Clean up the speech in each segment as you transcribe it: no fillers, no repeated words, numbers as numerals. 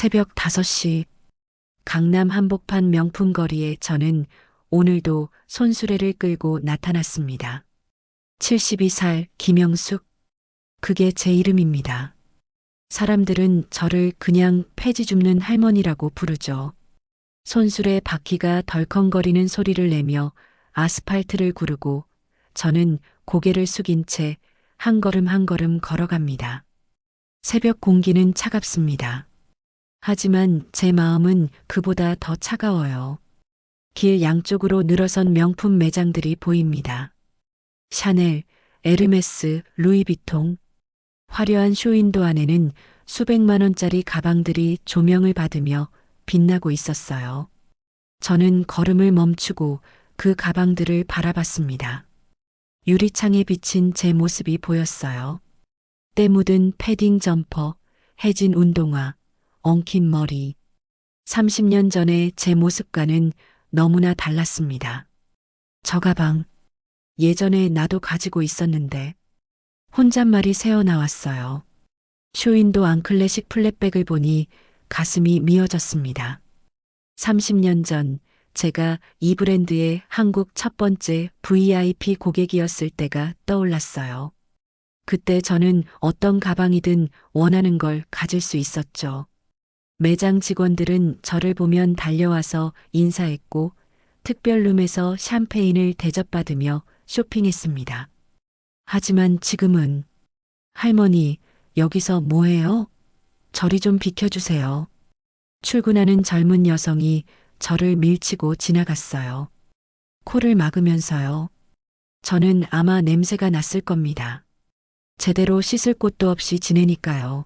새벽 5시 강남 한복판 명품 거리에 저는 오늘도 손수레를 끌고 나타났습니다. 72살 김영숙, 그게 제 이름입니다. 사람들은 저를 그냥 폐지 줍는 할머니라고 부르죠. 손수레 바퀴가 덜컹거리는 소리를 내며 아스팔트를 구르고 저는 고개를 숙인 채 한 걸음 한 걸음 걸어갑니다. 새벽 공기는 차갑습니다. 하지만 제 마음은 그보다 더 차가워요. 길 양쪽으로 늘어선 명품 매장들이 보입니다. 샤넬, 에르메스, 루이비통. 화려한 쇼윈도 안에는 수백만 원짜리 가방들이 조명을 받으며 빛나고 있었어요. 저는 걸음을 멈추고 그 가방들을 바라봤습니다. 유리창에 비친 제 모습이 보였어요. 때 묻은 패딩 점퍼, 해진 운동화, 엉킨 머리. 30년 전의 제 모습과는 너무나 달랐습니다. 저 가방, 예전에 나도 가지고 있었는데 혼잣말이 새어나왔어요. 쇼윈도 앙클래식 플랫백을 보니 가슴이 미어졌습니다. 30년 전 제가 이 브랜드의 한국 첫 번째 VIP 고객이었을 때가 떠올랐어요. 그때 저는 어떤 가방이든 원하는 걸 가질 수 있었죠. 매장 직원들은 저를 보면 달려와서 인사했고 특별룸에서 샴페인을 대접받으며 쇼핑했습니다. 하지만 지금은 할머니, 여기서 뭐해요? 저리 좀 비켜주세요. 출근하는 젊은 여성이 저를 밀치고 지나갔어요. 코를 막으면서요. 저는 아마 냄새가 났을 겁니다. 제대로 씻을 곳도 없이 지내니까요.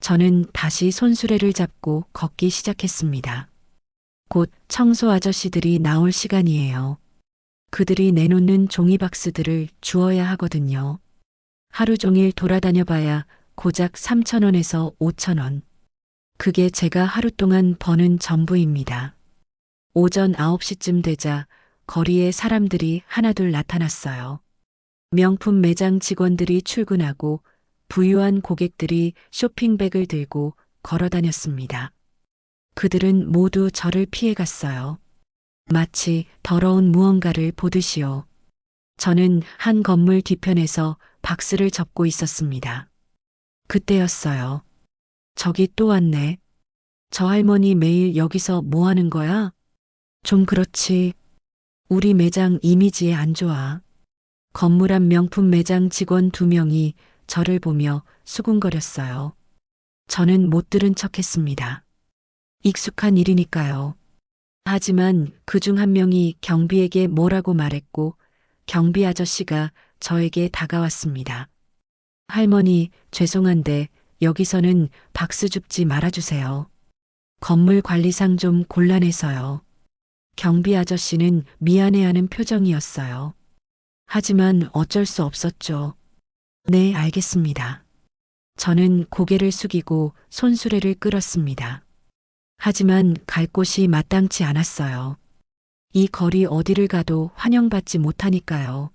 저는 다시 손수레를 잡고 걷기 시작했습니다. 곧 청소 아저씨들이 나올 시간이에요. 그들이 내놓는 종이박스들을 주워야 하거든요. 하루 종일 돌아다녀 봐야 고작 3,000원에서 5,000원. 그게 제가 하루 동안 버는 전부입니다. 오전 9시쯤 되자 거리에 사람들이 하나둘 나타났어요. 명품 매장 직원들이 출근하고 부유한 고객들이 쇼핑백을 들고 걸어 다녔습니다. 그들은 모두 저를 피해 갔어요. 마치 더러운 무언가를 보듯이요. 저는 한 건물 뒤편에서 박스를 접고 있었습니다. 그때였어요. 저기 또 왔네. 저 할머니 매일 여기서 뭐 하는 거야? 좀 그렇지. 우리 매장 이미지에 안 좋아. 건물 안 명품 매장 직원 2명이 저를 보며 수군거렸어요. 저는 못 들은 척 했습니다. 익숙한 일이니까요. 하지만 그중 한 명이 경비에게 뭐라고 말했고 경비 아저씨가 저에게 다가왔습니다. 할머니, 죄송한데 여기서는 박스 줍지 말아주세요. 건물 관리상 좀 곤란해서요. 경비 아저씨는 미안해하는 표정이었어요. 하지만 어쩔 수 없었죠. 네, 알겠습니다. 저는 고개를 숙이고 손수레를 끌었습니다. 하지만 갈 곳이 마땅치 않았어요. 이 거리 어디를 가도 환영받지 못하니까요.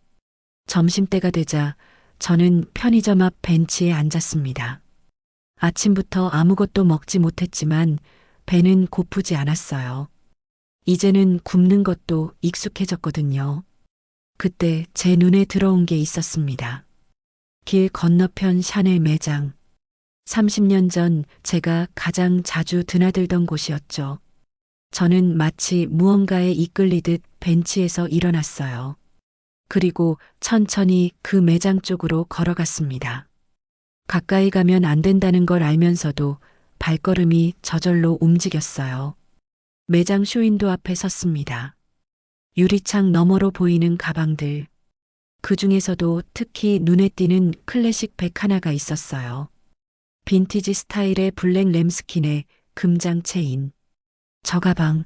점심때가 되자 저는 편의점 앞 벤치에 앉았습니다. 아침부터 아무것도 먹지 못했지만 배는 고프지 않았어요. 이제는 굶는 것도 익숙해졌거든요. 그때 제 눈에 들어온 게 있었습니다. 길 건너편 샤넬 매장. 30년 전 제가 가장 자주 드나들던 곳이었죠. 저는 마치 무언가에 이끌리듯 벤치에서 일어났어요. 그리고 천천히 그 매장 쪽으로 걸어갔습니다. 가까이 가면 안 된다는 걸 알면서도 발걸음이 저절로 움직였어요. 매장 쇼윈도 앞에 섰습니다. 유리창 너머로 보이는 가방들. 그 중에서도 특히 눈에 띄는 클래식 백 하나가 있었어요. 빈티지 스타일의 블랙 램스킨에 금장 체인. 저 가방.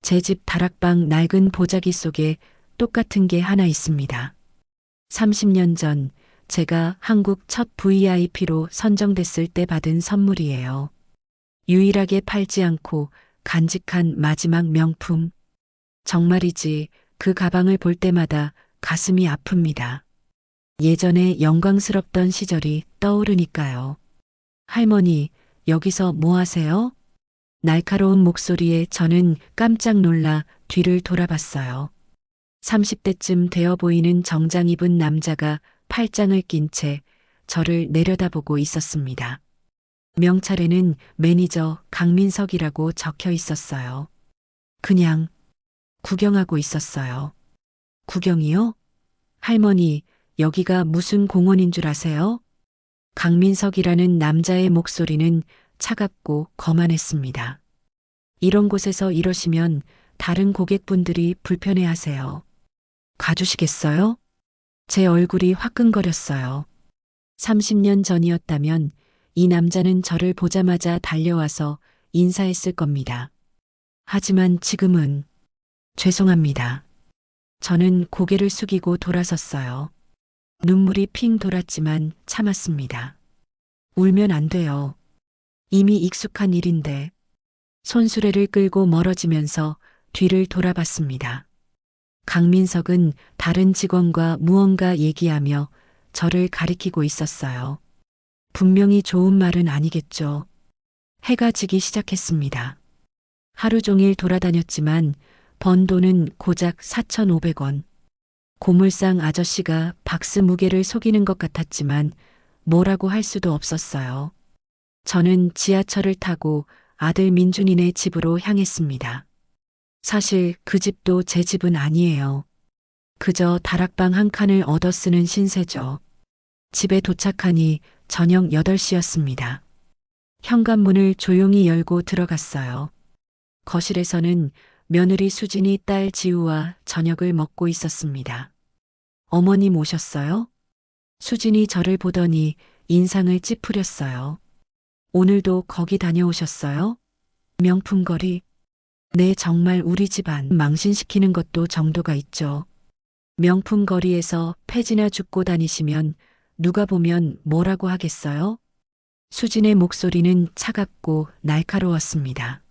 제 집 다락방 낡은 보자기 속에 똑같은 게 하나 있습니다. 30년 전 제가 한국 첫 VIP로 선정됐을 때 받은 선물이에요. 유일하게 팔지 않고 간직한 마지막 명품. 정말이지 그 가방을 볼 때마다 가슴이 아픕니다. 예전에 영광스럽던 시절이 떠오르니까요. 할머니, 여기서 뭐 하세요? 날카로운 목소리에 저는 깜짝 놀라 뒤를 돌아봤어요. 30대쯤 되어 보이는 정장 입은 남자가 팔짱을 낀 채 저를 내려다보고 있었습니다. 명찰에는 매니저 강민석이라고 적혀 있었어요. 그냥 구경하고 있었어요. 구경이요? 할머니, 여기가 무슨 공원인 줄 아세요? 강민석이라는 남자의 목소리는 차갑고 거만했습니다. 이런 곳에서 이러시면 다른 고객분들이 불편해하세요. 가주시겠어요? 제 얼굴이 화끈거렸어요. 30년 전이었다면 이 남자는 저를 보자마자 달려와서 인사했을 겁니다. 하지만 지금은 죄송합니다. 저는 고개를 숙이고 돌아섰어요. 눈물이 핑 돌았지만 참았습니다. 울면 안 돼요. 이미 익숙한 일인데. 손수레를 끌고 멀어지면서 뒤를 돌아봤습니다. 강민석은 다른 직원과 무언가 얘기하며 저를 가리키고 있었어요. 분명히 좋은 말은 아니겠죠. 해가 지기 시작했습니다. 하루 종일 돌아다녔지만 번 돈은 고작 4,500원. 고물상 아저씨가 박스 무게를 속이는 것 같았지만 뭐라고 할 수도 없었어요. 저는 지하철을 타고 아들 민준이네 집으로 향했습니다. 사실 그 집도 제 집은 아니에요. 그저 다락방 한 칸을 얻어 쓰는 신세죠. 집에 도착하니 저녁 8시였습니다. 현관문을 조용히 열고 들어갔어요. 거실에서는 며느리 수진이 딸 지우와 저녁을 먹고 있었습니다. 어머님 오셨어요? 수진이 저를 보더니 인상을 찌푸렸어요. 오늘도 거기 다녀오셨어요? 명품거리. 네, 정말 우리 집안 망신시키는 것도 정도가 있죠. 명품거리에서 폐지나 줍고 다니시면 누가 보면 뭐라고 하겠어요? 수진의 목소리는 차갑고 날카로웠습니다.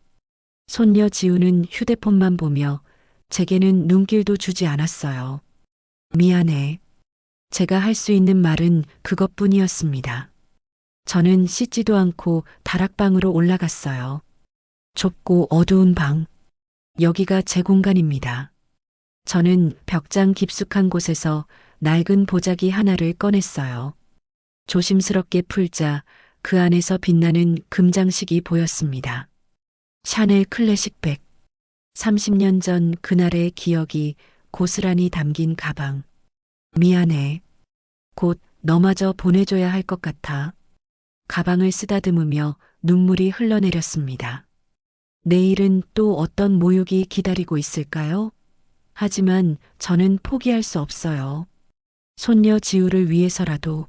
손녀 지우는 휴대폰만 보며 제게는 눈길도 주지 않았어요. 미안해. 제가 할 수 있는 말은 그것뿐이었습니다. 저는 씻지도 않고 다락방으로 올라갔어요. 좁고 어두운 방. 여기가 제 공간입니다. 저는 벽장 깊숙한 곳에서 낡은 보자기 하나를 꺼냈어요. 조심스럽게 풀자 그 안에서 빛나는 금장식이 보였습니다. 샤넬 클래식백. 30년 전 그날의 기억이 고스란히 담긴 가방. 미안해. 곧 너마저 보내줘야 할 것 같아. 가방을 쓰다듬으며 눈물이 흘러내렸습니다. 내일은 또 어떤 모욕이 기다리고 있을까요? 하지만 저는 포기할 수 없어요. 손녀 지우를 위해서라도.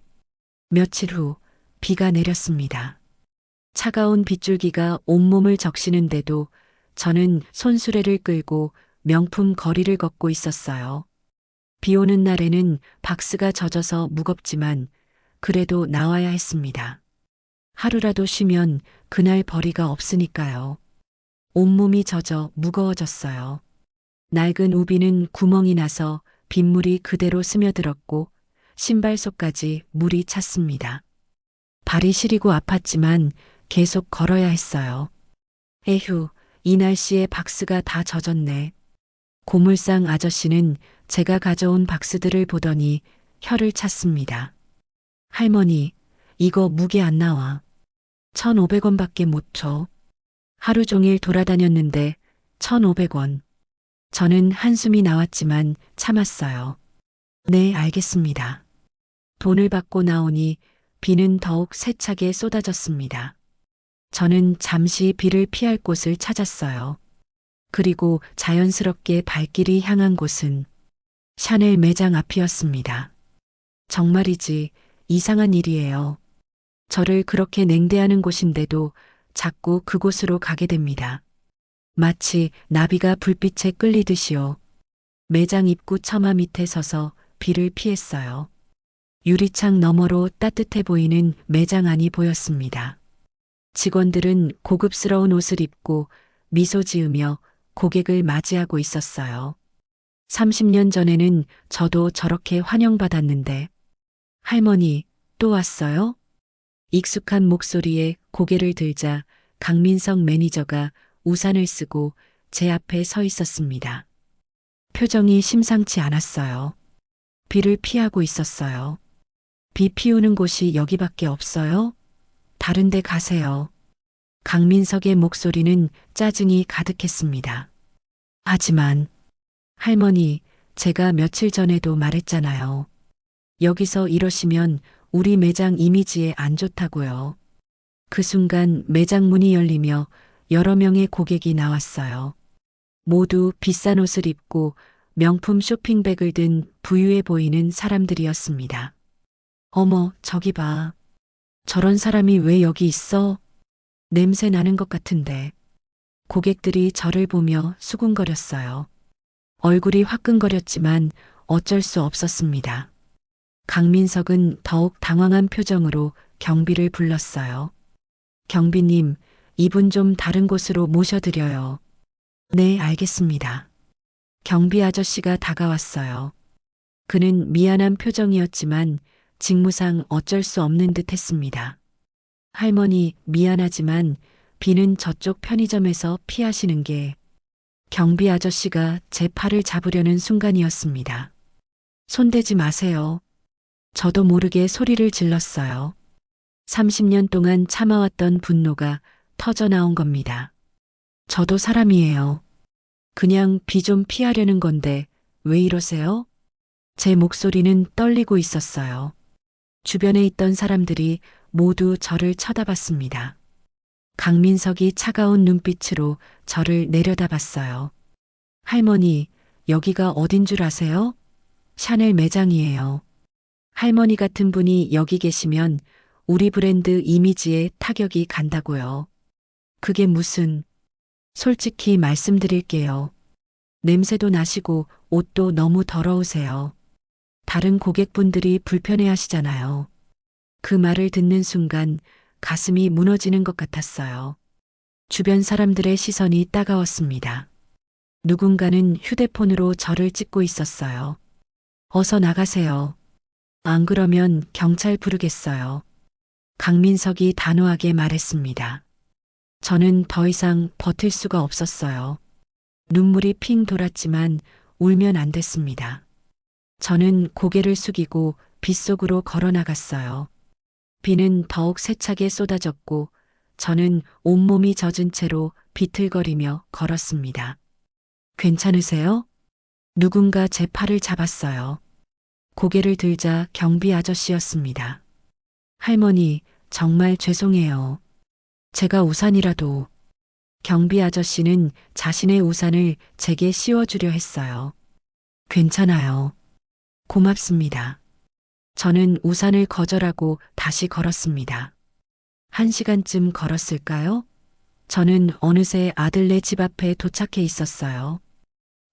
며칠 후 비가 내렸습니다. 차가운 빗줄기가 온몸을 적시는데도 저는 손수레를 끌고 명품 거리를 걷고 있었어요. 비 오는 날에는 박스가 젖어서 무겁지만 그래도 나와야 했습니다. 하루라도 쉬면 그날 벌이가 없으니까요. 온몸이 젖어 무거워졌어요. 낡은 우비는 구멍이 나서 빗물이 그대로 스며들었고 신발 속까지 물이 찼습니다. 발이 시리고 아팠지만 계속 걸어야 했어요. 에휴, 이 날씨에 박스가 다 젖었네. 고물상 아저씨는 제가 가져온 박스들을 보더니 혀를 찼습니다. 할머니, 이거 무게 안 나와. 1,500원밖에 못 줘. 하루 종일 돌아다녔는데 1,500원. 저는 한숨이 나왔지만 참았어요. 네, 알겠습니다. 돈을 받고 나오니 비는 더욱 세차게 쏟아졌습니다. 저는 잠시 비를 피할 곳을 찾았어요. 그리고 자연스럽게 발길이 향한 곳은 샤넬 매장 앞이었습니다. 정말이지 이상한 일이에요. 저를 그렇게 냉대하는 곳인데도 자꾸 그곳으로 가게 됩니다. 마치 나비가 불빛에 끌리듯이요. 매장 입구 처마 밑에 서서 비를 피했어요. 유리창 너머로 따뜻해 보이는 매장 안이 보였습니다. 직원들은 고급스러운 옷을 입고 미소 지으며 고객을 맞이하고 있었어요. 30년 전에는 저도 저렇게 환영받았는데, 할머니, 또 왔어요? 익숙한 목소리에 고개를 들자 강민석 매니저가 우산을 쓰고 제 앞에 서 있었습니다. 표정이 심상치 않았어요. 비를 피하고 있었어요. 비 피우는 곳이 여기밖에 없어요? 다른 데 가세요. 강민석의 목소리는 짜증이 가득했습니다. 하지만 할머니, 제가 며칠 전에도 말했잖아요. 여기서 이러시면 우리 매장 이미지에 안 좋다고요. 그 순간 매장 문이 열리며 여러 명의 고객이 나왔어요. 모두 비싼 옷을 입고 명품 쇼핑백을 든 부유해 보이는 사람들이었습니다. 어머, 저기 봐. 저런 사람이 왜 여기 있어? 냄새 나는 것 같은데. 고객들이 저를 보며 수군거렸어요. 얼굴이 화끈거렸지만 어쩔 수 없었습니다. 강민석은 더욱 당황한 표정으로 경비를 불렀어요. 경비님, 이분 좀 다른 곳으로 모셔드려요. 네, 알겠습니다. 경비 아저씨가 다가왔어요. 그는 미안한 표정이었지만 직무상 어쩔 수 없는 듯 했습니다. 할머니, 미안하지만 비는 저쪽 편의점에서 피하시는 게. 경비 아저씨가 제 팔을 잡으려는 순간이었습니다. 손대지 마세요. 저도 모르게 소리를 질렀어요. 30년 동안 참아왔던 분노가 터져나온 겁니다. 저도 사람이에요. 그냥 비 좀 피하려는 건데 왜 이러세요? 제 목소리는 떨리고 있었어요. 주변에 있던 사람들이 모두 저를 쳐다봤습니다. 강민석이 차가운 눈빛으로 저를 내려다봤어요. 할머니, 여기가 어딘 줄 아세요? 샤넬 매장이에요. 할머니 같은 분이 여기 계시면 우리 브랜드 이미지에 타격이 간다고요. 그게 무슨... 솔직히 말씀드릴게요. 냄새도 나시고 옷도 너무 더러우세요. 다른 고객분들이 불편해 하시잖아요. 그 말을 듣는 순간 가슴이 무너지는 것 같았어요. 주변 사람들의 시선이 따가웠습니다. 누군가는 휴대폰으로 저를 찍고 있었어요. 어서 나가세요. 안 그러면 경찰 부르겠어요. 강민석이 단호하게 말했습니다. 저는 더 이상 버틸 수가 없었어요. 눈물이 핑 돌았지만 울면 안 됐습니다. 저는 고개를 숙이고 빗속으로 걸어 나갔어요. 비는 더욱 세차게 쏟아졌고 저는 온몸이 젖은 채로 비틀거리며 걸었습니다. 괜찮으세요? 누군가 제 팔을 잡았어요. 고개를 들자 경비 아저씨였습니다. 할머니, 정말 죄송해요. 제가 우산이라도. 경비 아저씨는 자신의 우산을 제게 씌워주려 했어요. 괜찮아요. 고맙습니다. 저는 우산을 거절하고 다시 걸었습니다. 1시간쯤 걸었을까요? 저는 어느새 아들네 집 앞에 도착해 있었어요.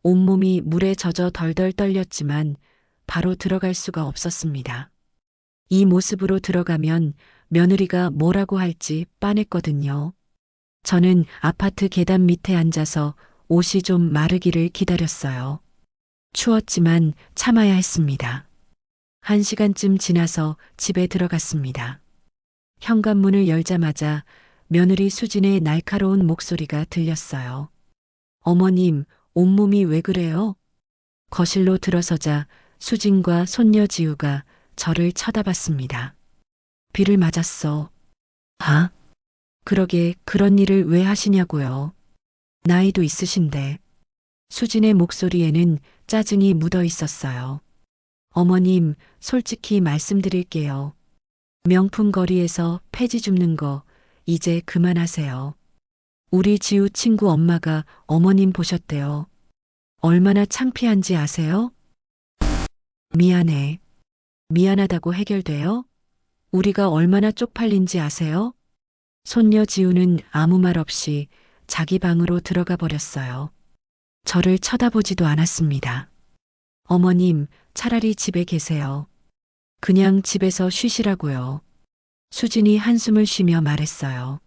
온몸이 물에 젖어 덜덜 떨렸지만 바로 들어갈 수가 없었습니다. 이 모습으로 들어가면 며느리가 뭐라고 할지 빤했거든요. 저는 아파트 계단 밑에 앉아서 옷이 좀 마르기를 기다렸어요. 추웠지만 참아야 했습니다. 1시간쯤 지나서 집에 들어갔습니다. 현관문을 열자마자 며느리 수진의 날카로운 목소리가 들렸어요. 어머님, 온몸이 왜 그래요? 거실로 들어서자 수진과 손녀 지우가 저를 쳐다봤습니다. 비를 맞았어. 아? 그러게 그런 일을 왜 하시냐고요. 나이도 있으신데. 수진의 목소리에는 짜증이 묻어 있었어요. 어머님, 솔직히 말씀드릴게요. 명품 거리에서 폐지 줍는 거 이제 그만하세요. 우리 지우 친구 엄마가 어머님 보셨대요. 얼마나 창피한지 아세요? 미안해. 미안하다고 해결돼요? 우리가 얼마나 쪽팔린지 아세요? 손녀 지우는 아무 말 없이 자기 방으로 들어가 버렸어요. 저를 쳐다보지도 않았습니다. 어머님, 차라리 집에 계세요. 그냥 집에서 쉬시라고요. 수진이 한숨을 쉬며 말했어요.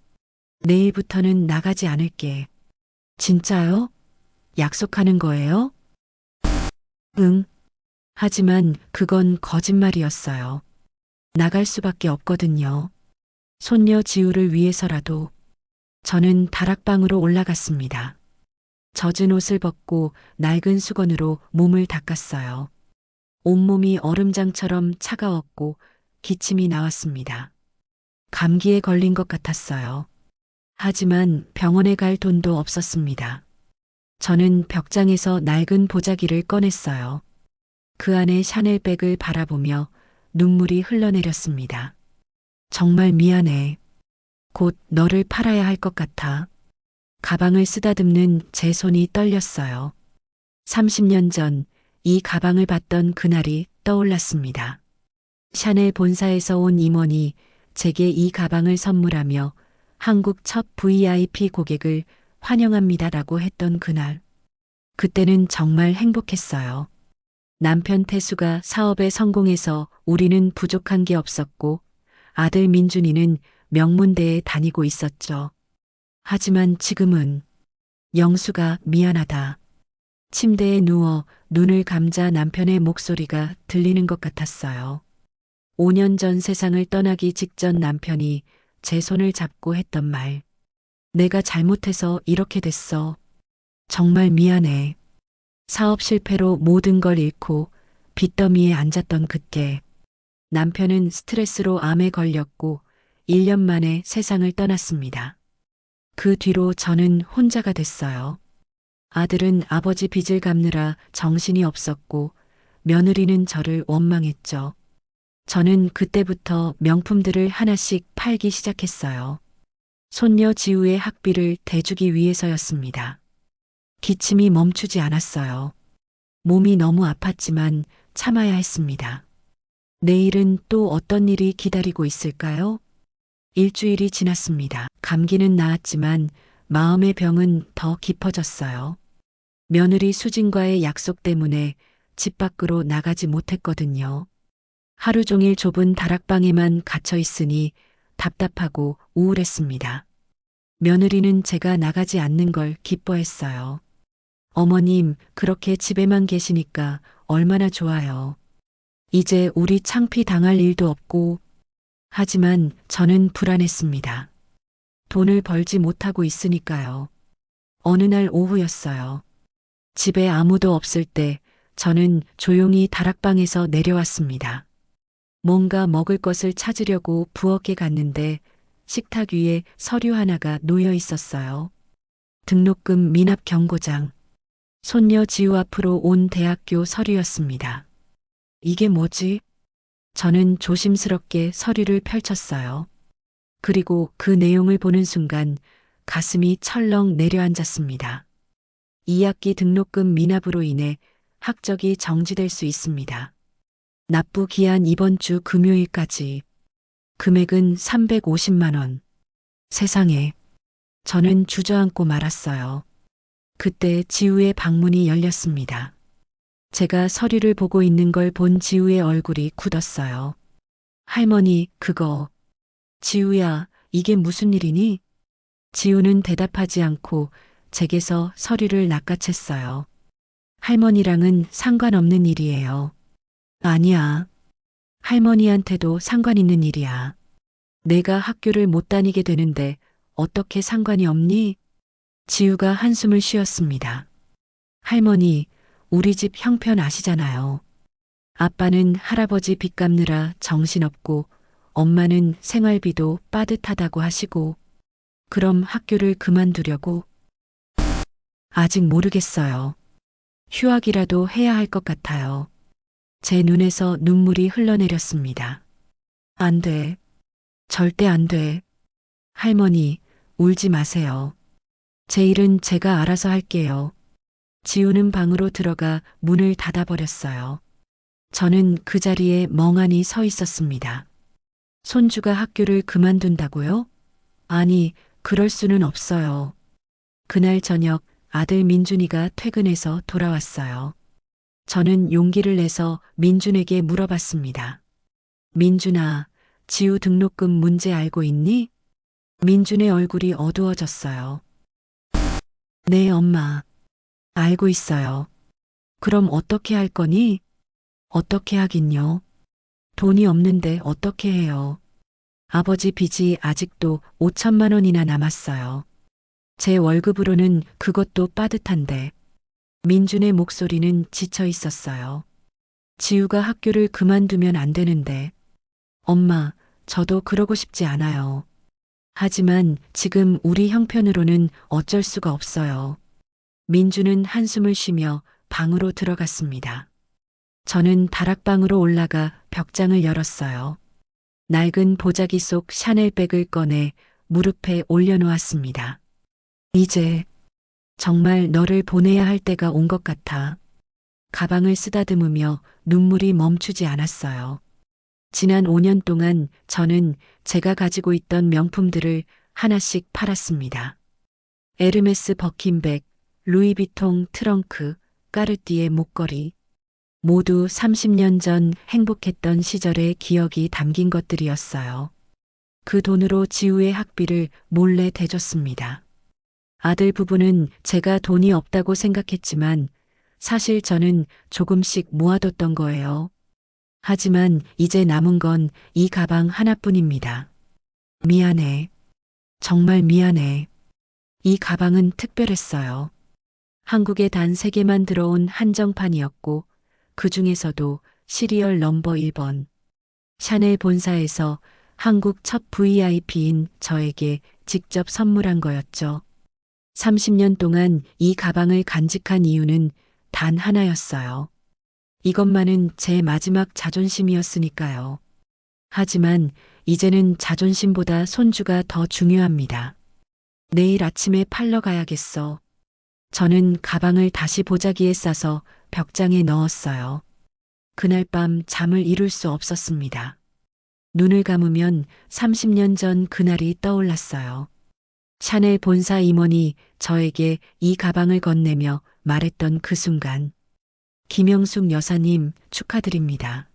내일부터는 나가지 않을게. 진짜요? 약속하는 거예요? 응. 하지만 그건 거짓말이었어요. 나갈 수밖에 없거든요. 손녀 지우를 위해서라도. 저는 다락방으로 올라갔습니다. 젖은 옷을 벗고 낡은 수건으로 몸을 닦았어요. 온몸이 얼음장처럼 차가웠고 기침이 나왔습니다. 감기에 걸린 것 같았어요. 하지만 병원에 갈 돈도 없었습니다. 저는 벽장에서 낡은 보자기를 꺼냈어요. 그 안에 샤넬백을 바라보며 눈물이 흘러내렸습니다. 정말 미안해. 곧 너를 팔아야 할 것 같아. 가방을 쓰다듬는 제 손이 떨렸어요. 30년 전 이 가방을 봤던 그날이 떠올랐습니다. 샤넬 본사에서 온 임원이 제게 이 가방을 선물하며 한국 첫 VIP 고객을 환영합니다라고 했던 그날. 그때는 정말 행복했어요. 남편 태수가 사업에 성공해서 우리는 부족한 게 없었고 아들 민준이는 명문대에 다니고 있었죠. 하지만 지금은 영수가 미안하다. 침대에 누워 눈을 감자 남편의 목소리가 들리는 것 같았어요. 5년 전 세상을 떠나기 직전 남편이 제 손을 잡고 했던 말. 내가 잘못해서 이렇게 됐어. 정말 미안해. 사업 실패로 모든 걸 잃고 빚더미에 앉았던 그때 남편은 스트레스로 암에 걸렸고 1년 만에 세상을 떠났습니다. 그 뒤로 저는 혼자가 됐어요. 아들은 아버지 빚을 갚느라 정신이 없었고 며느리는 저를 원망했죠. 저는 그때부터 명품들을 하나씩 팔기 시작했어요. 손녀 지우의 학비를 대주기 위해서였습니다. 기침이 멈추지 않았어요. 몸이 너무 아팠지만 참아야 했습니다. 내일은 또 어떤 일이 기다리고 있을까요? 일주일이 지났습니다. 감기는 나았지만 마음의 병은 더 깊어졌어요. 며느리 수진과의 약속 때문에 집 밖으로 나가지 못했거든요. 하루 종일 좁은 다락방에만 갇혀 있으니 답답하고 우울했습니다. 며느리는 제가 나가지 않는 걸 기뻐했어요. 어머님, 그렇게 집에만 계시니까 얼마나 좋아요. 이제 우리 창피 당할 일도 없고, 하지만 저는 불안했습니다. 돈을 벌지 못하고 있으니까요. 어느 날 오후였어요. 집에 아무도 없을 때 저는 조용히 다락방에서 내려왔습니다. 뭔가 먹을 것을 찾으려고 부엌에 갔는데 식탁 위에 서류 하나가 놓여 있었어요. 등록금 미납 경고장. 손녀 지우 앞으로 온 대학교 서류였습니다. 이게 뭐지? 저는 조심스럽게 서류를 펼쳤어요. 그리고 그 내용을 보는 순간 가슴이 철렁 내려앉았습니다. 2학기 등록금 미납으로 인해 학적이 정지될 수 있습니다. 납부 기한 이번 주 금요일까지. 금액은 350만 원. 세상에. 저는 주저앉고 말았어요. 그때 지우의 방문이 열렸습니다. 제가 서류를 보고 있는 걸 본 지우의 얼굴이 굳었어요. 할머니, 그거. 지우야, 이게 무슨 일이니? 지우는 대답하지 않고 제게서 서류를 낚아챘어요. 할머니랑은 상관없는 일이에요. 아니야. 할머니한테도 상관 있는 일이야. 내가 학교를 못 다니게 되는데 어떻게 상관이 없니? 지우가 한숨을 쉬었습니다. 할머니, 우리 집 형편 아시잖아요. 아빠는 할아버지 빚 갚느라 정신없고 엄마는 생활비도 빠듯하다고 하시고 그럼 학교를 그만두려고? 아직 모르겠어요. 휴학이라도 해야 할 것 같아요. 제 눈에서 눈물이 흘러내렸습니다. 안 돼. 절대 안 돼. 할머니, 울지 마세요. 제 일은 제가 알아서 할게요. 지우는 방으로 들어가 문을 닫아버렸어요. 저는 그 자리에 멍하니 서 있었습니다. 손주가 학교를 그만둔다고요? 아니, 그럴 수는 없어요. 그날 저녁 아들 민준이가 퇴근해서 돌아왔어요. 저는 용기를 내서 민준에게 물어봤습니다. 민준아, 지우 등록금 문제 알고 있니? 민준의 얼굴이 어두워졌어요. 네, 엄마. 알고 있어요. 그럼 어떻게 할 거니? 어떻게 하긴요. 돈이 없는데 어떻게 해요. 아버지 빚이 아직도 5천만 원이나 남았어요. 제 월급으로는 그것도 빠듯한데. 민준의 목소리는 지쳐 있었어요. 지우가 학교를 그만두면 안 되는데. 엄마, 저도 그러고 싶지 않아요. 하지만 지금 우리 형편으로는 어쩔 수가 없어요. 민주는 한숨을 쉬며 방으로 들어갔습니다. 저는 다락방으로 올라가 벽장을 열었어요. 낡은 보자기 속 샤넬백을 꺼내 무릎에 올려놓았습니다. 이제 정말 너를 보내야 할 때가 온 것 같아. 가방을 쓰다듬으며 눈물이 멈추지 않았어요. 지난 5년 동안 저는 제가 가지고 있던 명품들을 하나씩 팔았습니다. 에르메스 버킨백, 루이비통 트렁크, 까르띠에 목걸이. 모두 30년 전 행복했던 시절의 기억이 담긴 것들이었어요. 그 돈으로 지우의 학비를 몰래 대줬습니다. 아들 부부는 제가 돈이 없다고 생각했지만 사실 저는 조금씩 모아뒀던 거예요. 하지만 이제 남은 건 이 가방 하나뿐입니다. 미안해. 정말 미안해. 이 가방은 특별했어요. 한국에 단 3개만 들어온 한정판이었고 그 중에서도 시리얼 넘버 1번. 샤넬 본사에서 한국 첫 VIP인 저에게 직접 선물한 거였죠. 30년 동안 이 가방을 간직한 이유는 단 하나였어요. 이것만은 제 마지막 자존심이었으니까요. 하지만 이제는 자존심보다 손주가 더 중요합니다. 내일 아침에 팔러 가야겠어. 저는 가방을 다시 보자기에 싸서 벽장에 넣었어요. 그날 밤 잠을 이룰 수 없었습니다. 눈을 감으면 30년 전 그날이 떠올랐어요. 샤넬 본사 임원이 저에게 이 가방을 건네며 말했던 그 순간. 김영숙 여사님 축하드립니다.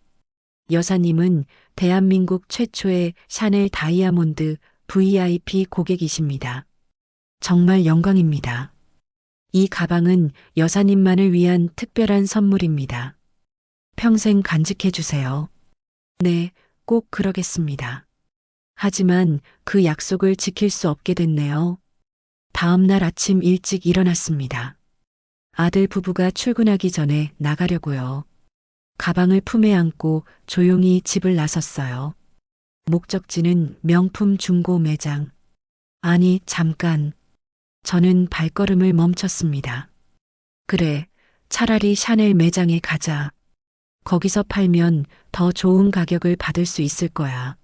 여사님은 대한민국 최초의 샤넬 다이아몬드 VIP 고객이십니다. 정말 영광입니다. 이 가방은 여사님만을 위한 특별한 선물입니다. 평생 간직해 주세요. 네, 꼭 그러겠습니다. 하지만 그 약속을 지킬 수 없게 됐네요. 다음 날 아침 일찍 일어났습니다. 아들 부부가 출근하기 전에 나가려고요. 가방을 품에 안고 조용히 집을 나섰어요. 목적지는 명품 중고 매장. 아니, 잠깐. 저는 발걸음을 멈췄습니다. 그래, 차라리 샤넬 매장에 가자. 거기서 팔면 더 좋은 가격을 받을 수 있을 거야.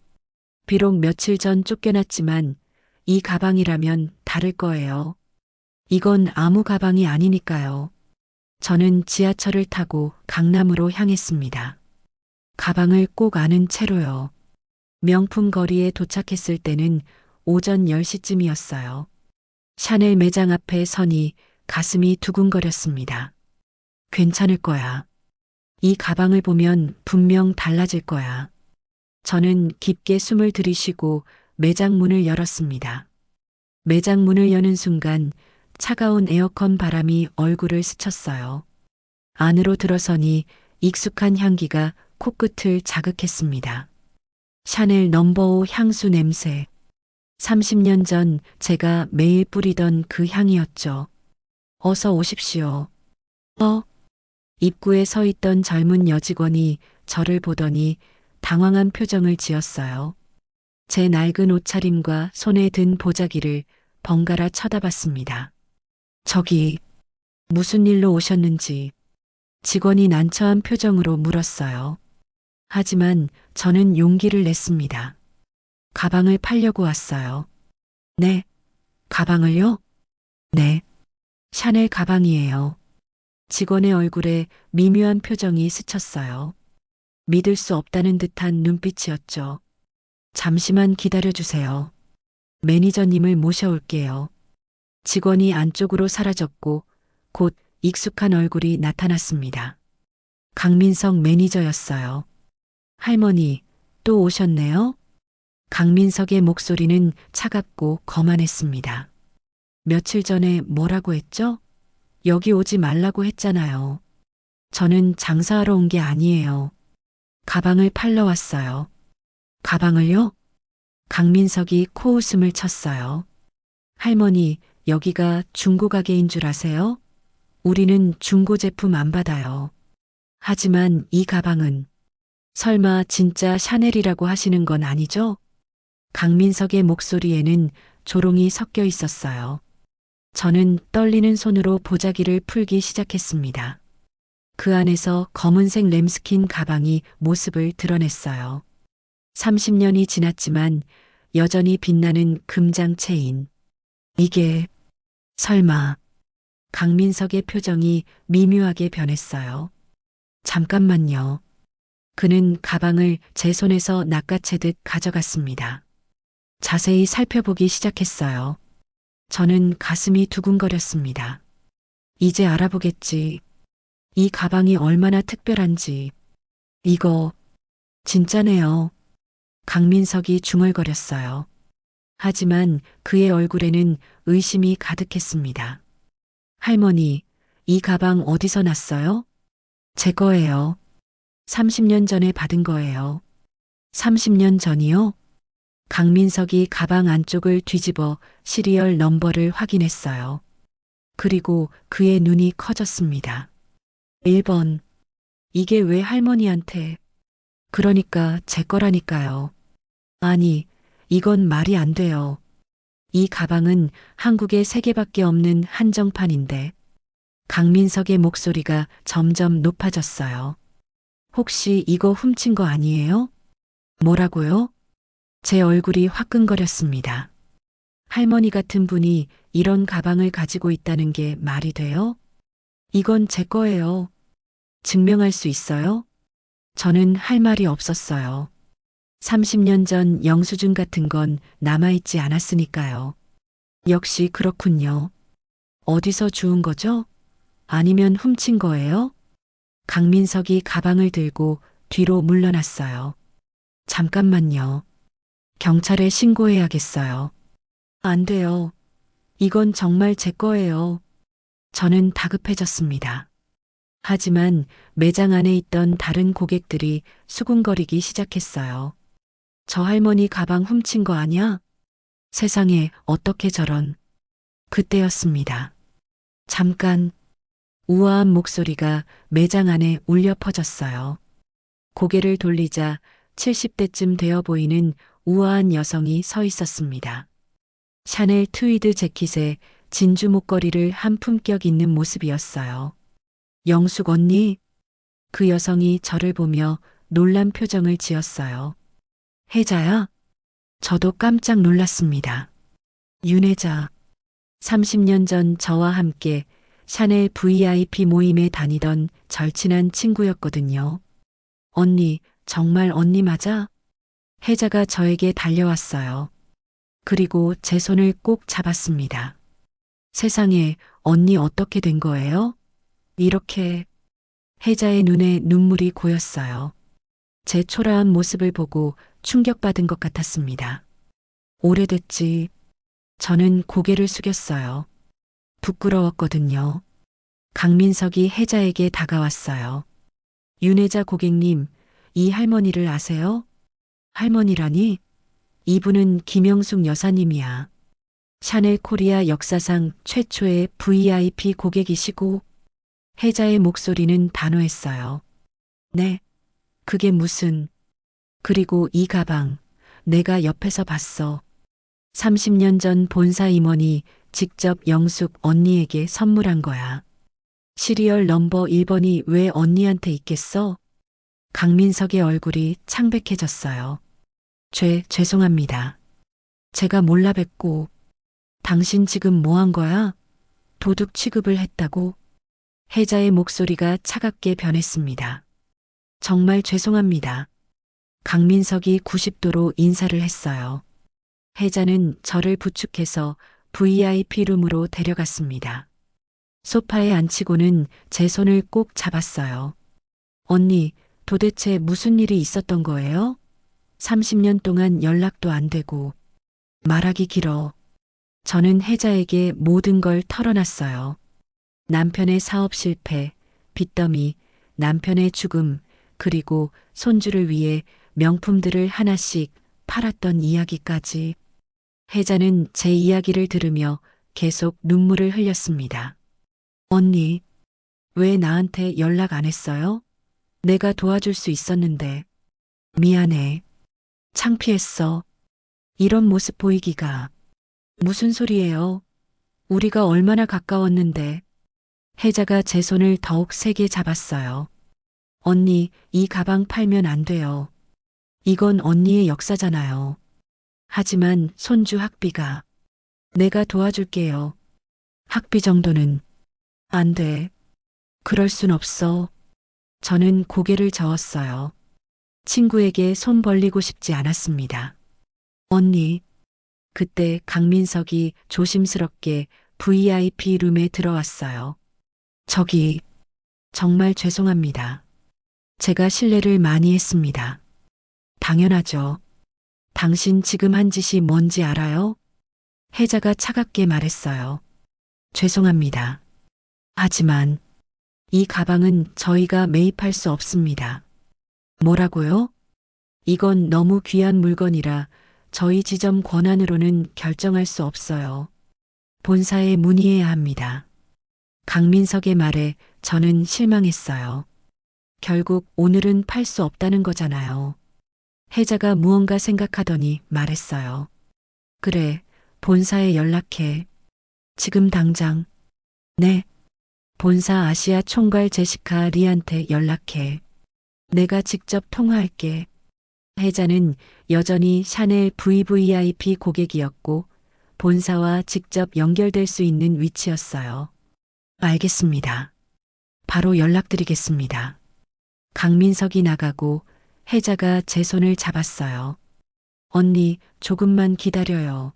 비록 며칠 전 쫓겨났지만 이 가방이라면 다를 거예요. 이건 아무 가방이 아니니까요. 저는 지하철을 타고 강남으로 향했습니다. 가방을 꼭 아는 채로요. 명품 거리에 도착했을 때는 오전 10시쯤이었어요. 샤넬 매장 앞에 서니 가슴이 두근거렸습니다. 괜찮을 거야. 이 가방을 보면 분명 달라질 거야. 저는 깊게 숨을 들이쉬고 매장 문을 열었습니다. 매장 문을 여는 순간 차가운 에어컨 바람이 얼굴을 스쳤어요. 안으로 들어서니 익숙한 향기가 코끝을 자극했습니다. 샤넬 넘버 5 향수 냄새. 30년 전 제가 매일 뿌리던 그 향이었죠. 어서 오십시오. 입구에 서 있던 젊은 여직원이 저를 보더니 당황한 표정을 지었어요. 제 낡은 옷차림과 손에 든 보자기를 번갈아 쳐다봤습니다. 저기, 무슨 일로 오셨는지 직원이 난처한 표정으로 물었어요. 하지만 저는 용기를 냈습니다. 가방을 팔려고 왔어요. 네, 가방을요? 네, 샤넬 가방이에요. 직원의 얼굴에 미묘한 표정이 스쳤어요. 믿을 수 없다는 듯한 눈빛이었죠. 잠시만 기다려주세요. 매니저님을 모셔올게요. 직원이 안쪽으로 사라졌고 곧 익숙한 얼굴이 나타났습니다. 강민석 매니저였어요. 할머니, 또 오셨네요? 강민석의 목소리는 차갑고 거만했습니다. 며칠 전에 뭐라고 했죠? 여기 오지 말라고 했잖아요. 저는 장사하러 온 게 아니에요. 가방을 팔러 왔어요. 가방을요? 강민석이 코웃음을 쳤어요. 할머니, 여기가 중고 가게인 줄 아세요? 우리는 중고 제품 안 받아요. 하지만 이 가방은 설마 진짜 샤넬이라고 하시는 건 아니죠? 강민석의 목소리에는 조롱이 섞여 있었어요. 저는 떨리는 손으로 보자기를 풀기 시작했습니다. 그 안에서 검은색 램스킨 가방이 모습을 드러냈어요. 30년이 지났지만 여전히 빛나는 금장 체인. 이게 설마 강민석의 표정이 미묘하게 변했어요. 잠깐만요. 그는 가방을 제 손에서 낚아채듯 가져갔습니다. 자세히 살펴보기 시작했어요. 저는 가슴이 두근거렸습니다. 이제 알아보겠지. 이 가방이 얼마나 특별한지. 이거 진짜네요. 강민석이 중얼거렸어요. 하지만 그의 얼굴에는 의심이 가득했습니다. 할머니, 이 가방 어디서 났어요? 제 거예요. 30년 전에 받은 거예요. 30년 전이요? 강민석이 가방 안쪽을 뒤집어 시리얼 넘버를 확인했어요. 그리고 그의 눈이 커졌습니다. 1번. 이게 왜 할머니한테? 그러니까 제 거라니까요. 아니, 이건 말이 안 돼요. 이 가방은 한국에 3개밖에 없는 한정판인데. 강민석의 목소리가 점점 높아졌어요. 혹시 이거 훔친 거 아니에요? 뭐라고요? 제 얼굴이 화끈거렸습니다. 할머니 같은 분이 이런 가방을 가지고 있다는 게 말이 돼요? 이건 제 거예요. 증명할 수 있어요? 저는 할 말이 없었어요. 30년 전 영수증 같은 건 남아있지 않았으니까요. 역시 그렇군요. 어디서 주운 거죠? 아니면 훔친 거예요? 강민석이 가방을 들고 뒤로 물러났어요. 잠깐만요. 경찰에 신고해야겠어요. 안 돼요. 이건 정말 제 거예요. 저는 다급해졌습니다. 하지만 매장 안에 있던 다른 고객들이 수군거리기 시작했어요. 저 할머니 가방 훔친 거 아냐? 세상에 어떻게 저런. 그때였습니다. 잠깐 우아한 목소리가 매장 안에 울려 퍼졌어요. 고개를 돌리자 70대쯤 되어 보이는 우아한 여성이 서 있었습니다. 샤넬 트위드 재킷에 진주 목걸이를 한 품격 있는 모습이었어요. 영숙 언니? 그 여성이 저를 보며 놀란 표정을 지었어요. 혜자야? 저도 깜짝 놀랐습니다. 윤혜자. 30년 전 저와 함께 샤넬 VIP 모임에 다니던 절친한 친구였거든요. 언니, 정말 언니 맞아? 혜자가 저에게 달려왔어요. 그리고 제 손을 꼭 잡았습니다. 세상에, 언니 어떻게 된 거예요? 이렇게. 혜자의 눈에 눈물이 고였어요. 제 초라한 모습을 보고 충격받은 것 같았습니다. 오래됐지. 저는 고개를 숙였어요. 부끄러웠거든요. 강민석이 혜자에게 다가왔어요. 윤혜자 고객님, 이 할머니를 아세요? 할머니라니? 이분은 김영숙 여사님이야. 샤넬 코리아 역사상 최초의 VIP 고객이시고. 혜자의 목소리는 단호했어요. 네, 그게 무슨. 그리고 이 가방, 내가 옆에서 봤어. 30년 전 본사 임원이 직접 영숙 언니에게 선물한 거야. 시리얼 넘버 1번이 왜 언니한테 있겠어? 강민석의 얼굴이 창백해졌어요. 죄송합니다. 제가 몰라 뵙고. 당신 지금 뭐 한 거야? 도둑 취급을 했다고? 혜자의 목소리가 차갑게 변했습니다. 정말 죄송합니다. 강민석이 90도로 인사를 했어요. 혜자는 저를 부축해서 VIP 룸으로 데려갔습니다. 소파에 앉히고는 제 손을 꼭 잡았어요. 언니, 도대체 무슨 일이 있었던 거예요? 30년 동안 연락도 안 되고. 말하기 길어. 저는 혜자에게 모든 걸 털어놨어요. 남편의 사업 실패, 빚더미, 남편의 죽음, 그리고 손주를 위해 명품들을 하나씩 팔았던 이야기까지. 혜자는 제 이야기를 들으며 계속 눈물을 흘렸습니다. 언니, 왜 나한테 연락 안 했어요? 내가 도와줄 수 있었는데. 미안해. 창피했어. 이런 모습 보이기가. 무슨 소리예요? 우리가 얼마나 가까웠는데. 혜자가 제 손을 더욱 세게 잡았어요. 언니, 이 가방 팔면 안 돼요. 이건 언니의 역사잖아요. 하지만 손주 학비가. 내가 도와줄게요. 학비 정도는. 안 돼. 그럴 순 없어. 저는 고개를 저었어요. 친구에게 손 벌리고 싶지 않았습니다. 언니, 그때 강민석이 조심스럽게 VIP 룸에 들어왔어요. 저기, 정말 죄송합니다. 제가 실례를 많이 했습니다. 당연하죠. 당신 지금 한 짓이 뭔지 알아요? 혜자가 차갑게 말했어요. 죄송합니다. 하지만 이 가방은 저희가 매입할 수 없습니다. 뭐라고요? 이건 너무 귀한 물건이라 저희 지점 권한으로는 결정할 수 없어요. 본사에 문의해야 합니다. 강민석의 말에 저는 실망했어요. 결국 오늘은 팔 수 없다는 거잖아요. 혜자가 무언가 생각하더니 말했어요. 그래, 본사에 연락해. 지금 당장. 네. 본사 아시아 총괄 제시카 리한테 연락해. 내가 직접 통화할게. 혜자는 여전히 샤넬 VVIP 고객이었고 본사와 직접 연결될 수 있는 위치였어요. 알겠습니다. 바로 연락드리겠습니다. 강민석이 나가고 혜자가 제 손을 잡았어요. 언니, 조금만 기다려요.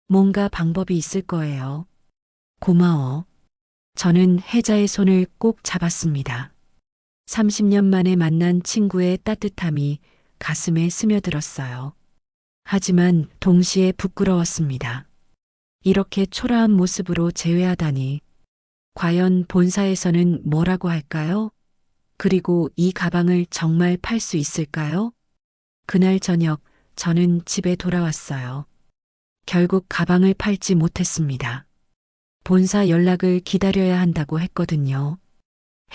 뭔가 방법이 있을 거예요. 고마워. 저는 혜자의 손을 꼭 잡았습니다. 30년 만에 만난 친구의 따뜻함이 가슴에 스며들었어요. 하지만 동시에 부끄러웠습니다. 이렇게 초라한 모습으로 제외하다니. 과연 본사에서는 뭐라고 할까요? 그리고 이 가방을 정말 팔 수 있을까요? 그날 저녁 저는 집에 돌아왔어요. 결국 가방을 팔지 못했습니다. 본사 연락을 기다려야 한다고 했거든요.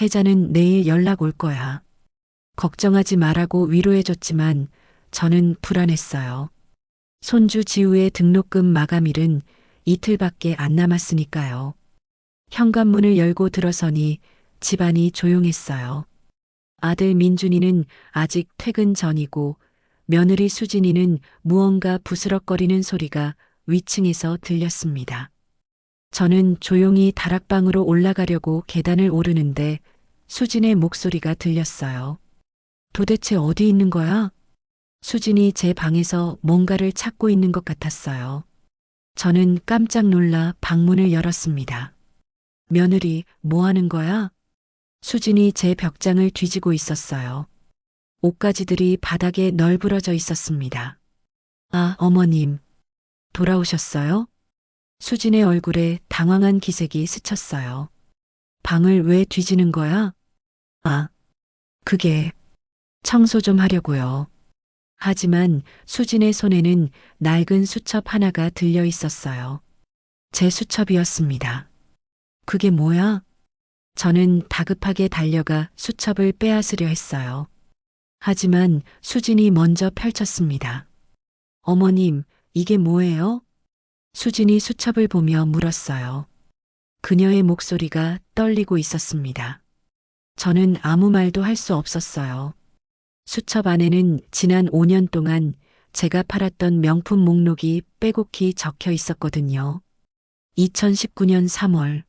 혜자는 내일 연락 올 거야. 걱정하지 말라고 위로해줬지만 저는 불안했어요. 손주 지우의 등록금 마감일은 이틀밖에 안 남았으니까요. 현관문을 열고 들어서니 집안이 조용했어요. 아들 민준이는 아직 퇴근 전이고 며느리 수진이는 무언가 부스럭거리는 소리가 위층에서 들렸습니다. 저는 조용히 다락방으로 올라가려고 계단을 오르는데 수진의 목소리가 들렸어요. 도대체 어디 있는 거야? 수진이 제 방에서 뭔가를 찾고 있는 것 같았어요. 저는 깜짝 놀라 방문을 열었습니다. 며느리, 뭐 하는 거야? 수진이 제 벽장을 뒤지고 있었어요. 옷가지들이 바닥에 널브러져 있었습니다. 아, 어머님. 돌아오셨어요? 수진의 얼굴에 당황한 기색이 스쳤어요. 방을 왜 뒤지는 거야? 아, 그게 청소 좀 하려고요. 하지만 수진의 손에는 낡은 수첩 하나가 들려 있었어요. 제 수첩이었습니다. 그게 뭐야? 저는 다급하게 달려가 수첩을 빼앗으려 했어요. 하지만 수진이 먼저 펼쳤습니다. 어머님, 이게 뭐예요? 수진이 수첩을 보며 물었어요. 그녀의 목소리가 떨리고 있었습니다. 저는 아무 말도 할 수 없었어요. 수첩 안에는 지난 5년 동안 제가 팔았던 명품 목록이 빼곡히 적혀 있었거든요. 2019년 3월,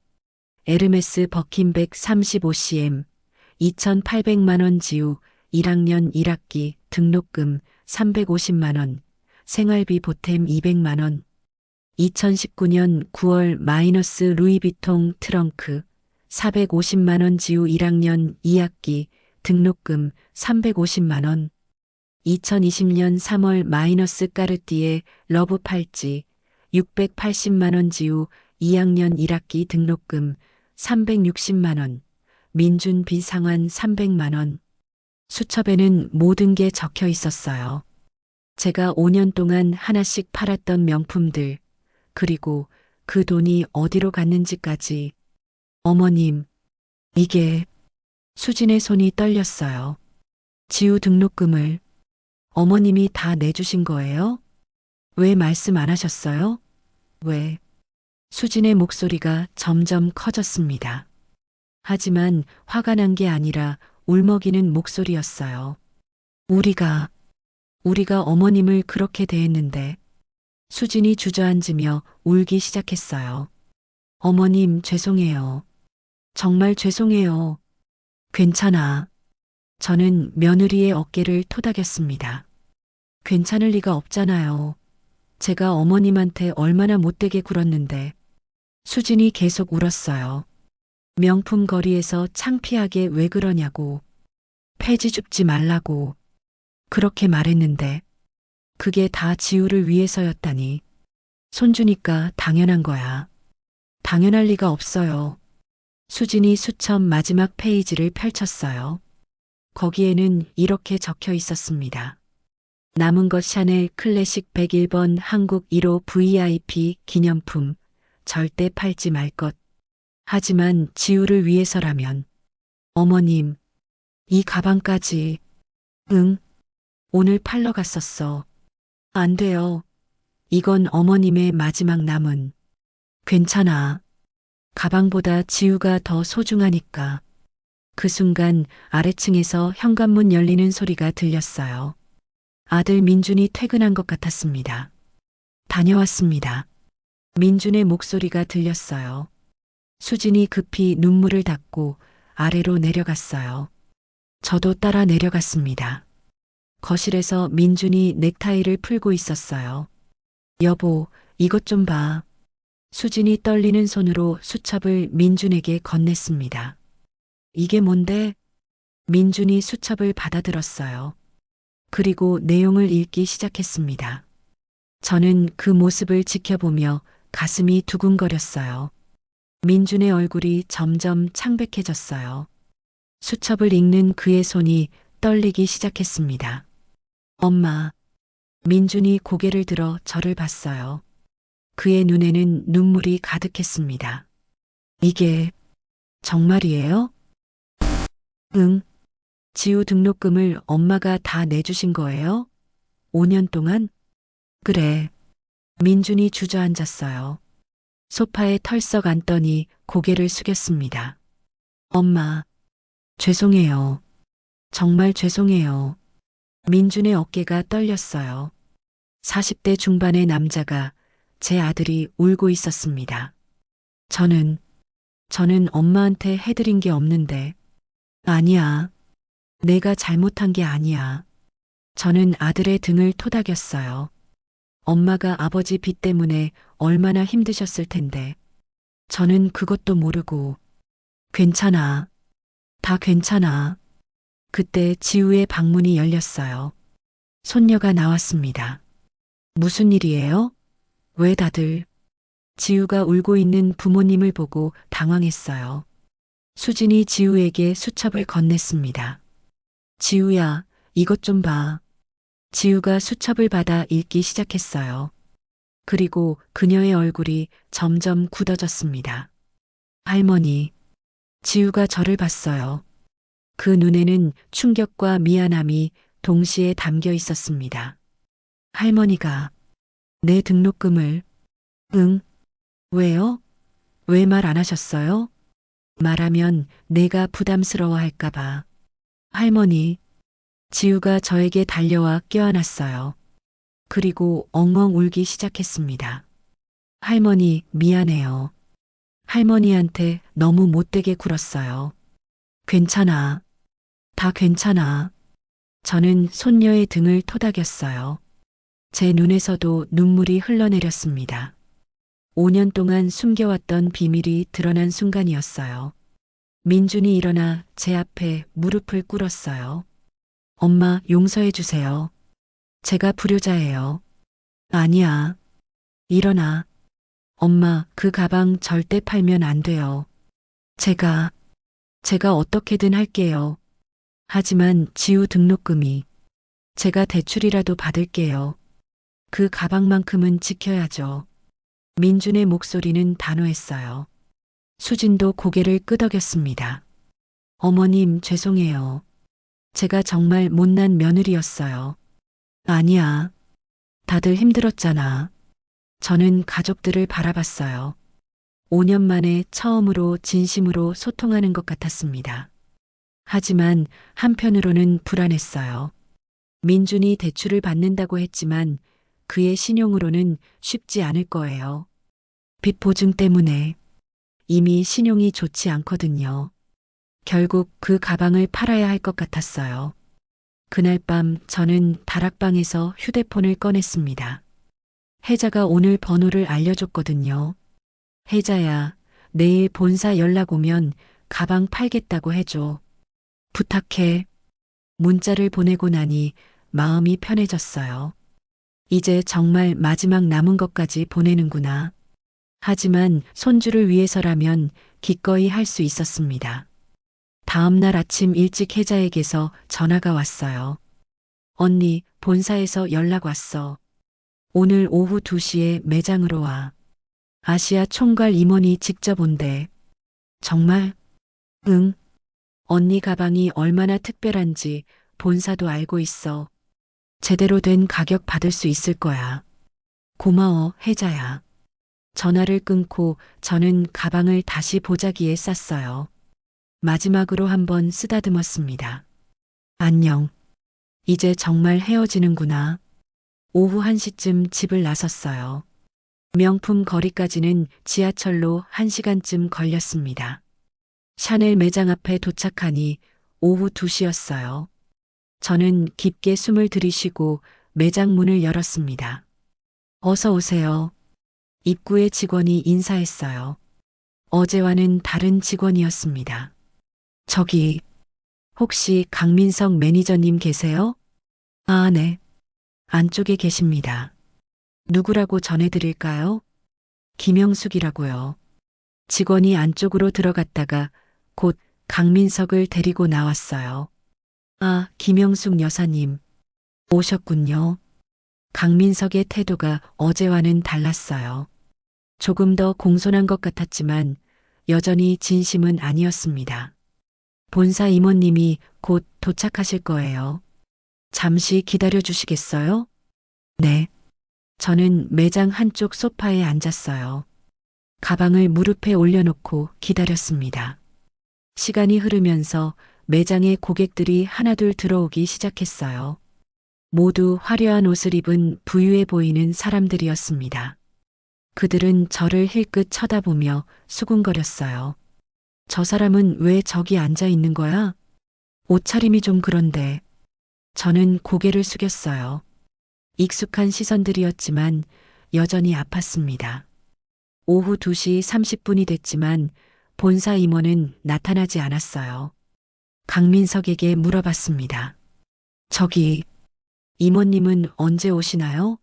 에르메스 버킨백 35cm, 2,800만 원 지우 1학년 1학기 등록금 350만 원, 생활비 보탬 200만 원, 2019년 9월 마이너스 루이비통 트렁크 450만 원 지우 1학년 2학기 등록금 350만 원, 2020년 3월 마이너스 까르띠에 러브 팔찌 680만 원 지우 2학년 1학기 등록금 360만 원, 민준 비상환 300만 원. 수첩에는 모든 게 적혀 있었어요. 제가 5년 동안 하나씩 팔았던 명품들, 그리고 그 돈이 어디로 갔는지까지. 어머님, 이게 수진의 손이 떨렸어요. 지우 등록금을 어머님이 다 내주신 거예요? 왜 말씀 안 하셨어요? 왜? 수진의 목소리가 점점 커졌습니다. 하지만 화가 난 게 아니라 울먹이는 목소리였어요. 우리가 어머님을 그렇게 대했는데. 수진이 주저앉으며 울기 시작했어요. 어머님, 죄송해요. 정말 죄송해요. 괜찮아. 저는 며느리의 어깨를 토닥였습니다. 괜찮을 리가 없잖아요. 제가 어머님한테 얼마나 못되게 굴었는데. 수진이 계속 울었어요. 명품 거리에서 창피하게 왜 그러냐고. 폐지 줍지 말라고. 그렇게 말했는데. 그게 다 지우를 위해서였다니. 손주니까 당연한 거야. 당연할 리가 없어요. 수진이 수첩 마지막 페이지를 펼쳤어요. 거기에는 이렇게 적혀 있었습니다. 남은 것 샤넬 클래식 101번 한국 1호 VIP 기념품. 절대 팔지 말 것. 하지만 지우를 위해서라면. 어머님, 이 가방까지. 응, 오늘 팔러 갔었어. 안 돼요. 이건 어머님의 마지막 남은. 괜찮아. 가방보다 지우가 더 소중하니까. 그 순간 아래층에서 현관문 열리는 소리가 들렸어요. 아들 민준이 퇴근한 것 같았습니다. 다녀왔습니다. 민준의 목소리가 들렸어요. 수진이 급히 눈물을 닦고 아래로 내려갔어요. 저도 따라 내려갔습니다. 거실에서 민준이 넥타이를 풀고 있었어요. 여보, 이것 좀 봐. 수진이 떨리는 손으로 수첩을 민준에게 건넸습니다. 이게 뭔데? 민준이 수첩을 받아들었어요. 그리고 내용을 읽기 시작했습니다. 저는 그 모습을 지켜보며 가슴이 두근거렸어요. 민준의 얼굴이 점점 창백해졌어요. 수첩을 읽는 그의 손이 떨리기 시작했습니다. 엄마. 민준이 고개를 들어 저를 봤어요. 그의 눈에는 눈물이 가득했습니다. 이게 정말이에요? 응. 지우 등록금을 엄마가 다 내주신 거예요? 5년 동안? 그래. 민준이 주저앉았어요. 소파에 털썩 앉더니 고개를 숙였습니다. 엄마, 죄송해요. 정말 죄송해요. 민준의 어깨가 떨렸어요. 40대 중반의 남자가 제 아들이 울고 있었습니다. 저는 엄마한테 해드린 게 없는데. 아니야. 내가 잘못한 게 아니야. 저는 아들의 등을 토닥였어요. 엄마가 아버지 빚 때문에 얼마나 힘드셨을 텐데. 저는 그것도 모르고. 괜찮아. 다 괜찮아. 그때 지우의 방문이 열렸어요. 손녀가 나왔습니다. 무슨 일이에요? 왜 다들? 지우가 울고 있는 부모님을 보고 당황했어요. 수진이 지우에게 수첩을 건넸습니다. 지우야, 이것 좀 봐. 지우가 수첩을 받아 읽기 시작했어요. 그리고 그녀의 얼굴이 점점 굳어졌습니다. 할머니. 지우가 저를 봤어요. 그 눈에는 충격과 미안함이 동시에 담겨 있었습니다. 할머니가 내 등록금을. 응. 왜요? 왜 말 안 하셨어요? 말하면 내가 부담스러워 할까봐. 할머니. 지우가 저에게 달려와 껴안았어요. 그리고 엉엉 울기 시작했습니다. 할머니, 미안해요. 할머니한테 너무 못되게 굴었어요. 괜찮아. 다 괜찮아. 저는 손녀의 등을 토닥였어요. 제 눈에서도 눈물이 흘러내렸습니다. 5년 동안 숨겨왔던 비밀이 드러난 순간이었어요. 민준이 일어나 제 앞에 무릎을 꿇었어요. 엄마, 용서해 주세요. 제가 불효자예요. 아니야. 일어나. 엄마, 그 가방 절대 팔면 안 돼요. 제가 어떻게든 할게요. 하지만 지우 등록금이. 제가 대출이라도 받을게요. 그 가방만큼은 지켜야죠. 민준의 목소리는 단호했어요. 수진도 고개를 끄덕였습니다. 어머님, 죄송해요. 제가 정말 못난 며느리였어요. 아니야. 다들 힘들었잖아. 저는 가족들을 바라봤어요. 5년 만에 처음으로 진심으로 소통하는 것 같았습니다. 하지만 한편으로는 불안했어요. 민준이 대출을 받는다고 했지만 그의 신용으로는 쉽지 않을 거예요. 빚 보증 때문에 이미 신용이 좋지 않거든요. 결국 그 가방을 팔아야 할 것 같았어요. 그날 밤 저는 다락방에서 휴대폰을 꺼냈습니다. 혜자가 오늘 번호를 알려줬거든요. 혜자야, 내일 본사 연락 오면 가방 팔겠다고 해줘. 부탁해. 문자를 보내고 나니 마음이 편해졌어요. 이제 정말 마지막 남은 것까지 보내는구나. 하지만 손주를 위해서라면 기꺼이 할 수 있었습니다. 다음 날 아침 일찍 혜자에게서 전화가 왔어요. 언니, 본사에서 연락 왔어. 오늘 오후 2시에 매장으로 와. 아시아 총괄 임원이 직접 온대. 정말? 응. 언니 가방이 얼마나 특별한지 본사도 알고 있어. 제대로 된 가격 받을 수 있을 거야. 고마워, 혜자야. 전화를 끊고 저는 가방을 다시 보자기에 쌌어요. 마지막으로 한번 쓰다듬었습니다. 안녕. 이제 정말 헤어지는구나. 오후 1시쯤 집을 나섰어요. 명품 거리까지는 지하철로 1시간쯤 걸렸습니다. 샤넬 매장 앞에 도착하니 오후 2시였어요. 저는 깊게 숨을 들이쉬고 매장 문을 열었습니다. 어서 오세요. 입구의 직원이 인사했어요. 어제와는 다른 직원이었습니다. 저기, 혹시 강민석 매니저님 계세요? 아, 네. 안쪽에 계십니다. 누구라고 전해드릴까요? 김영숙이라고요. 직원이 안쪽으로 들어갔다가 곧 강민석을 데리고 나왔어요. 아, 김영숙 여사님. 오셨군요. 강민석의 태도가 어제와는 달랐어요. 조금 더 공손한 것 같았지만 여전히 진심은 아니었습니다. 본사 임원님이 곧 도착하실 거예요. 잠시 기다려 주시겠어요? 네. 저는 매장 한쪽 소파에 앉았어요. 가방을 무릎에 올려놓고 기다렸습니다. 시간이 흐르면서 매장에 고객들이 하나둘 들어오기 시작했어요. 모두 화려한 옷을 입은 부유해 보이는 사람들이었습니다. 그들은 저를 힐끗 쳐다보며 수군거렸어요. 저 사람은 왜 저기 앉아 있는 거야? 옷차림이 좀 그런데. 저는 고개를 숙였어요. 익숙한 시선들이었지만 여전히 아팠습니다. 오후 2시 30분이 됐지만 본사 임원은 나타나지 않았어요. 강민석에게 물어봤습니다. 저기, 임원님은 언제 오시나요?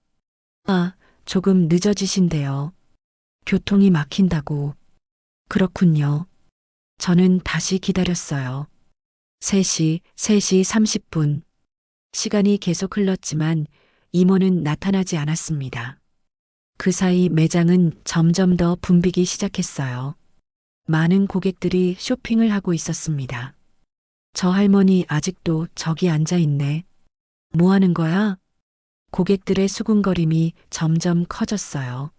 아, 조금 늦어지신대요. 교통이 막힌다고. 그렇군요. 저는 다시 기다렸어요. 3시 30분. 시간이 계속 흘렀지만 임원은 나타나지 않았습니다. 그 사이 매장은 점점 더 붐비기 시작했어요. 많은 고객들이 쇼핑을 하고 있었습니다. 저 할머니 아직도 저기 앉아 있네. 뭐 하는 거야? 고객들의 수군거림이 점점 커졌어요.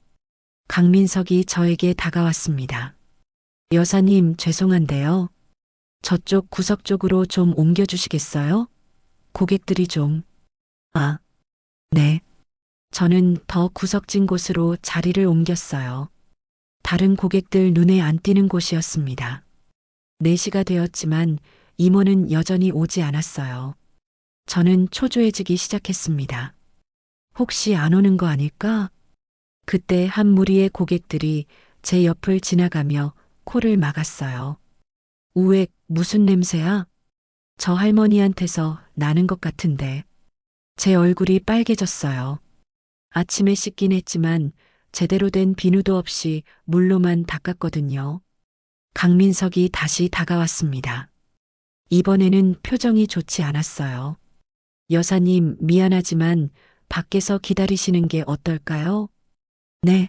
강민석이 저에게 다가왔습니다. 여사님, 죄송한데요. 저쪽 구석 쪽으로 좀 옮겨주시겠어요? 고객들이 좀. 아, 네. 저는 더 구석진 곳으로 자리를 옮겼어요. 다른 고객들 눈에 안 띄는 곳이었습니다. 4시가 되었지만 임원은 여전히 오지 않았어요. 저는 초조해지기 시작했습니다. 혹시 안 오는 거 아닐까? 그때 한 무리의 고객들이 제 옆을 지나가며 코를 막았어요. 우엑, 무슨 냄새야? 저 할머니한테서 나는 것 같은데. 제 얼굴이 빨개졌어요. 아침에 씻긴 했지만 제대로 된 비누도 없이 물로만 닦았거든요. 강민석이 다시 다가왔습니다. 이번에는 표정이 좋지 않았어요. 여사님, 미안하지만 밖에서 기다리시는 게 어떨까요? 네.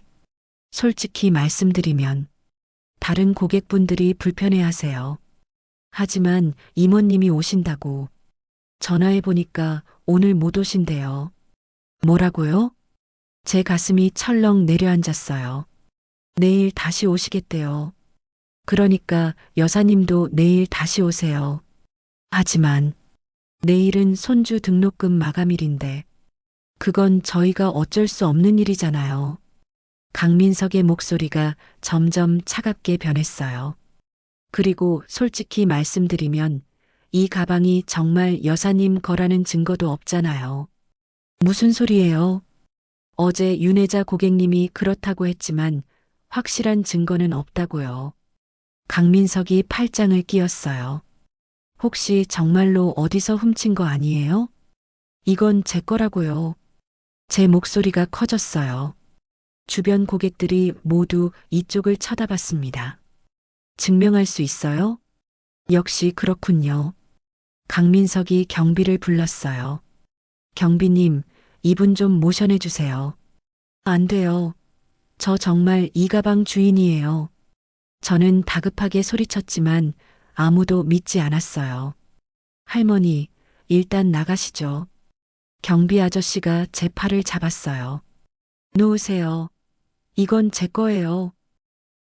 솔직히 말씀드리면 다른 고객분들이 불편해하세요. 하지만 이모님이 오신다고 전화해 보니까 오늘 못 오신대요. 뭐라고요? 제 가슴이 철렁 내려앉았어요. 내일 다시 오시겠대요. 그러니까 여사님도 내일 다시 오세요. 하지만 내일은 손주 등록금 마감일인데 그건 저희가 어쩔 수 없는 일이잖아요. 강민석의 목소리가 점점 차갑게 변했어요. 그리고 솔직히 말씀드리면 이 가방이 정말 여사님 거라는 증거도 없잖아요. 무슨 소리예요? 어제 윤혜자 고객님이 그렇다고 했지만 확실한 증거는 없다고요. 강민석이 팔짱을 끼었어요. 혹시 정말로 어디서 훔친 거 아니에요? 이건 제 거라고요. 제 목소리가 커졌어요. 주변 고객들이 모두 이쪽을 쳐다봤습니다. 증명할 수 있어요? 역시 그렇군요. 강민석이 경비를 불렀어요. 경비님, 이분 좀 모셔내 주세요. 안 돼요. 저 정말 이 가방 주인이에요. 저는 다급하게 소리쳤지만 아무도 믿지 않았어요. 할머니, 일단 나가시죠. 경비 아저씨가 제 팔을 잡았어요. 놓으세요. 이건 제 거예요.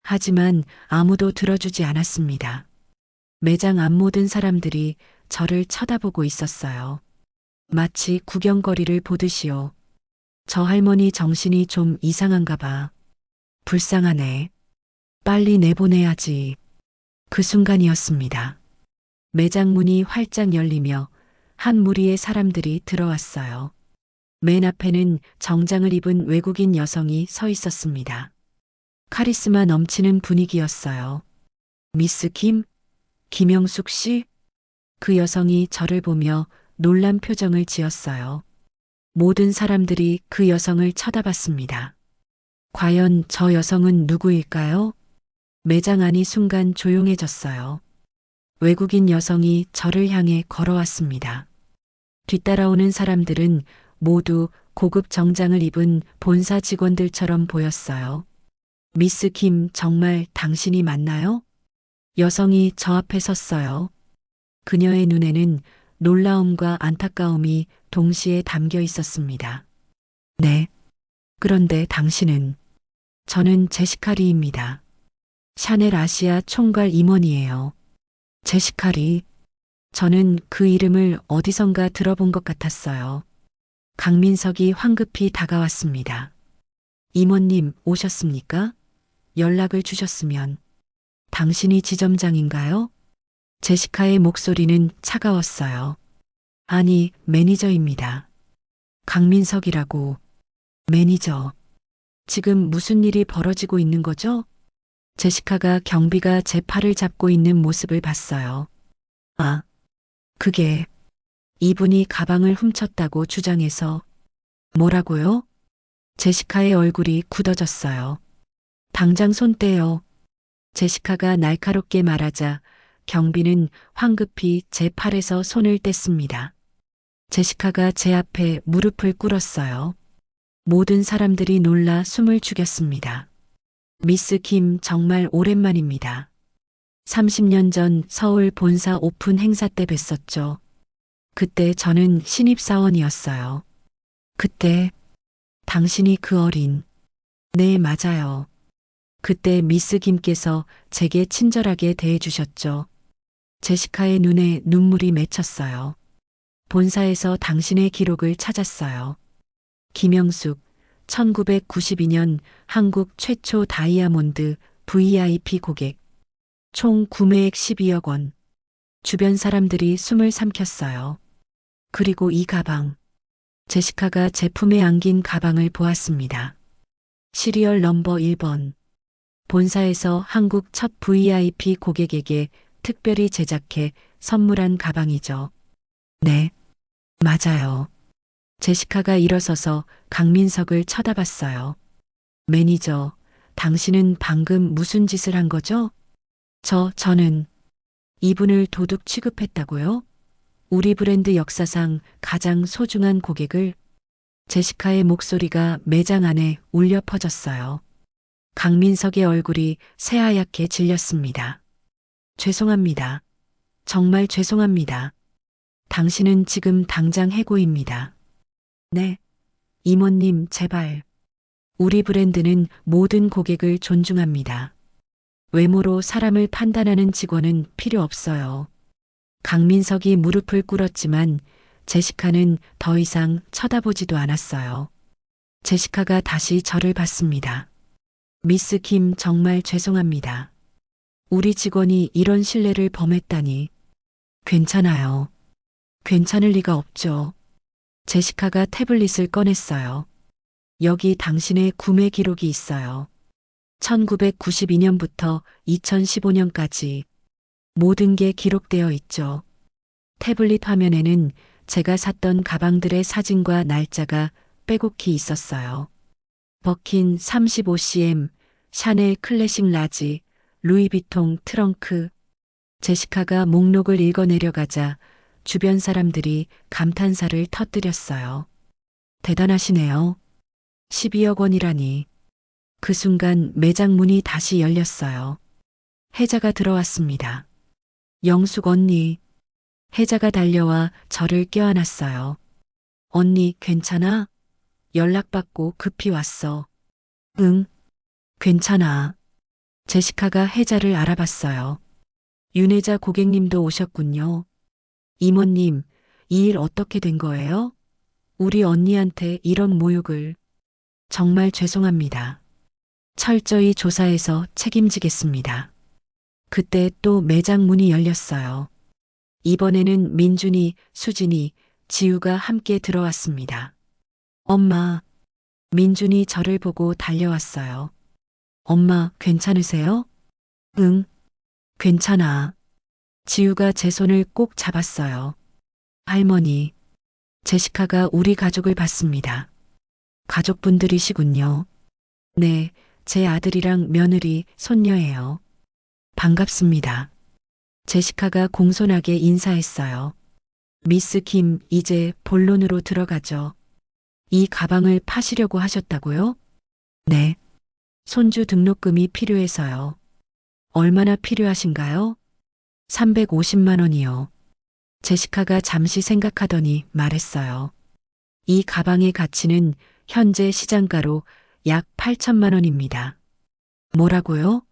하지만 아무도 들어주지 않았습니다. 매장 앞 모든 사람들이 저를 쳐다보고 있었어요. 마치 구경거리를 보듯이요. 저 할머니 정신이 좀 이상한가 봐. 불쌍하네. 빨리 내보내야지. 그 순간이었습니다. 매장 문이 활짝 열리며 한 무리의 사람들이 들어왔어요. 맨 앞에는 정장을 입은 외국인 여성이 서 있었습니다. 카리스마 넘치는 분위기였어요. 미스 김? 김영숙 씨? 그 여성이 저를 보며 놀란 표정을 지었어요. 모든 사람들이 그 여성을 쳐다봤습니다. 과연 저 여성은 누구일까요? 매장 안이 순간 조용해졌어요. 외국인 여성이 저를 향해 걸어왔습니다. 뒤따라오는 사람들은 모두 고급 정장을 입은 본사 직원들처럼 보였어요. 미스 김, 정말 당신이 맞나요? 여성이 저 앞에 섰어요. 그녀의 눈에는 놀라움과 안타까움이 동시에 담겨 있었습니다. 네. 그런데 당신은? 저는 제시카 리입니다. 샤넬 아시아 총괄 임원이에요. 제시카 리. 저는 그 이름을 어디선가 들어본 것 같았어요. 강민석이 황급히 다가왔습니다. 임원님 오셨습니까? 연락을 주셨으면. 당신이 지점장인가요? 제시카의 목소리는 차가웠어요. 아니, 매니저입니다. 강민석이라고. 매니저. 지금 무슨 일이 벌어지고 있는 거죠? 제시카가 경비가 제 팔을 잡고 있는 모습을 봤어요. 아, 그게 이분이 가방을 훔쳤다고 주장해서. 뭐라고요? 제시카의 얼굴이 굳어졌어요. 당장 손 떼요. 제시카가 날카롭게 말하자 경비는 황급히 제 팔에서 손을 뗐습니다. 제시카가 제 앞에 무릎을 꿇었어요. 모든 사람들이 놀라 숨을 죽였습니다. 미스 김, 정말 오랜만입니다. 30년 전 서울 본사 오픈 행사 때 뵀었죠. 그때 저는 신입사원이었어요. 그때 당신이 그 어린. 네, 맞아요. 그때 미스 김께서 제게 친절하게 대해주셨죠. 제시카의 눈에 눈물이 맺혔어요. 본사에서 당신의 기록을 찾았어요. 김영숙, 1992년 한국 최초 다이아몬드 VIP 고객. 총 구매액 12억 원. 주변 사람들이 숨을 삼켰어요. 그리고 이 가방. 제시카가 제품에 안긴 가방을 보았습니다. 시리얼 넘버 1번. 본사에서 한국 첫 VIP 고객에게 특별히 제작해 선물한 가방이죠. 네, 맞아요. 제시카가 일어서서 강민석을 쳐다봤어요. 매니저, 당신은 방금 무슨 짓을 한 거죠? 저는 이분을 도둑 취급했다고요? 우리 브랜드 역사상 가장 소중한 고객을. 제시카의 목소리가 매장 안에 울려 퍼졌어요. 강민석의 얼굴이 새하얗게 질렸습니다. 죄송합니다. 정말 죄송합니다. 당신은 지금 당장 해고입니다. 네. 이모님, 제발. 우리 브랜드는 모든 고객을 존중합니다. 외모로 사람을 판단하는 직원은 필요 없어요. 강민석이 무릎을 꿇었지만 제시카는 더 이상 쳐다보지도 않았어요. 제시카가 다시 저를 봤습니다. 미스 김, 정말 죄송합니다. 우리 직원이 이런 신뢰를 범했다니. 괜찮아요. 괜찮을 리가 없죠. 제시카가 태블릿을 꺼냈어요. 여기 당신의 구매 기록이 있어요. 1992년부터 2015년까지 모든 게 기록되어 있죠. 태블릿 화면에는 제가 샀던 가방들의 사진과 날짜가 빼곡히 있었어요. 버킨 35cm, 샤넬 클래식 라지, 루이비통 트렁크. 제시카가 목록을 읽어내려가자 주변 사람들이 감탄사를 터뜨렸어요. 대단하시네요. 12억 원이라니. 그 순간 매장 문이 다시 열렸어요. 혜자가 들어왔습니다. 영숙 언니. 혜자가 달려와 저를 껴안았어요. 언니, 괜찮아? 연락받고 급히 왔어. 응, 괜찮아. 제시카가 혜자를 알아봤어요. 윤혜자 고객님도 오셨군요. 이모님, 이 일 어떻게 된 거예요? 우리 언니한테 이런 모욕을. 정말 죄송합니다. 철저히 조사해서 책임지겠습니다. 그때 또 매장 문이 열렸어요. 이번에는 민준이, 수진이, 지우가 함께 들어왔습니다. 엄마. 민준이 저를 보고 달려왔어요. 엄마, 괜찮으세요? 응, 괜찮아. 지우가 제 손을 꼭 잡았어요. 할머니. 제시카가 우리 가족을 봤습니다. 가족분들이시군요. 네, 제 아들이랑 며느리, 손녀예요. 반갑습니다. 제시카가 공손하게 인사했어요. 미스 김, 이제 본론으로 들어가죠. 이 가방을 파시려고 하셨다고요? 네. 손주 등록금이 필요해서요. 얼마나 필요하신가요? 350만 원이요. 제시카가 잠시 생각하더니 말했어요. 이 가방의 가치는 현재 시장가로 약 8천만 원입니다. 뭐라고요?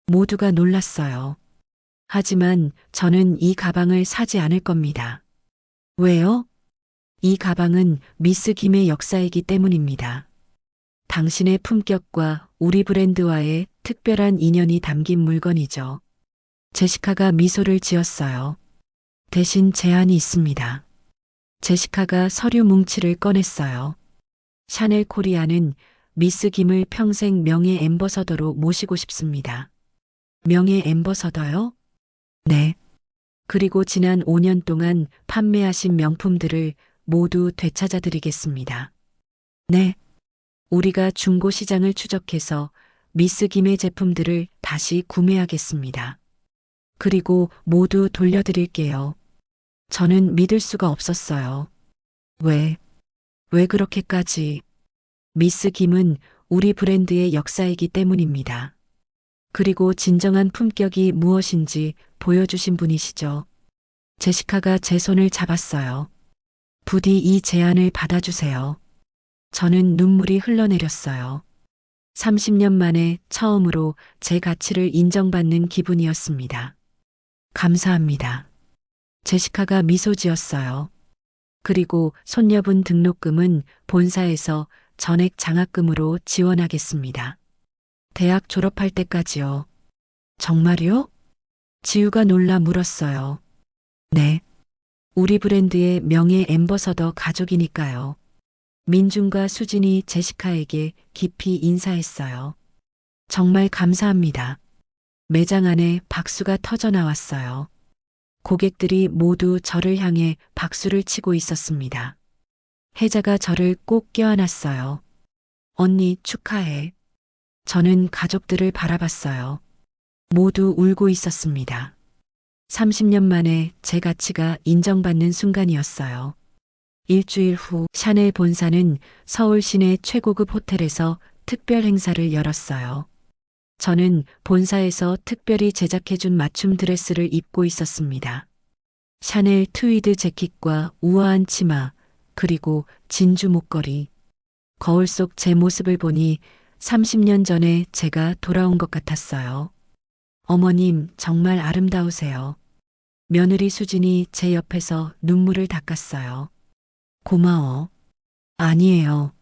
모두가 놀랐어요. 하지만 저는 이 가방을 사지 않을 겁니다. 왜요? 이 가방은 미스 김의 역사이기 때문입니다. 당신의 품격과 우리 브랜드와의 특별한 인연이 담긴 물건이죠. 제시카가 미소를 지었어요. 대신 제한이 있습니다. 제시카가 서류 뭉치를 꺼냈어요. 샤넬 코리아는 미스 김을 평생 명예 앰버서더로 모시고 싶습니다. 명예 앰버서더요? 네. 그리고 지난 5년 동안 판매하신 명품들을 모두 되찾아 드리겠습니다. 네. 우리가 중고 시장을 추적해서 미스 김의 제품들을 다시 구매하겠습니다. 그리고 모두 돌려드릴게요. 저는 믿을 수가 없었어요. 왜 그렇게까지? 미스 김은 우리 브랜드의 역사이기 때문입니다. 그리고 진정한 품격이 무엇인지 보여주신 분이시죠. 제시카가 제 손을 잡았어요. 부디 이 제안을 받아주세요. 저는 눈물이 흘러내렸어요. 30년 만에 처음으로 제 가치를 인정받는 기분이었습니다. 감사합니다. 제시카가 미소 지었어요. 그리고 손녀분 등록금은 본사에서 전액 장학금으로 지원하겠습니다. 대학 졸업할 때까지요. 정말요? 지우가 놀라 물었어요. 네. 우리 브랜드의 명예 앰버서더 가족이니까요. 민준과 수진이 제시카에게 깊이 인사했어요. 정말 감사합니다. 매장 안에 박수가 터져 나왔어요. 고객들이 모두 저를 향해 박수를 치고 있었습니다. 혜자가 저를 꼭 껴안았어요. 언니, 축하해. 저는 가족들을 바라봤어요. 모두 울고 있었습니다. 30년 만에 제 가치가 인정받는 순간이었어요. 일주일 후 샤넬 본사는 서울 시내 최고급 호텔에서 특별 행사를 열었어요. 저는 본사에서 특별히 제작해준 맞춤 드레스를 입고 있었습니다. 샤넬 트위드 재킷과 우아한 치마, 그리고 진주 목걸이. 거울 속 제 모습을 보니 30년 전에 제가 돌아온 것 같았어요. 어머님, 정말 아름다우세요. 며느리 수진이 제 옆에서 눈물을 닦았어요. 고마워. 아니에요.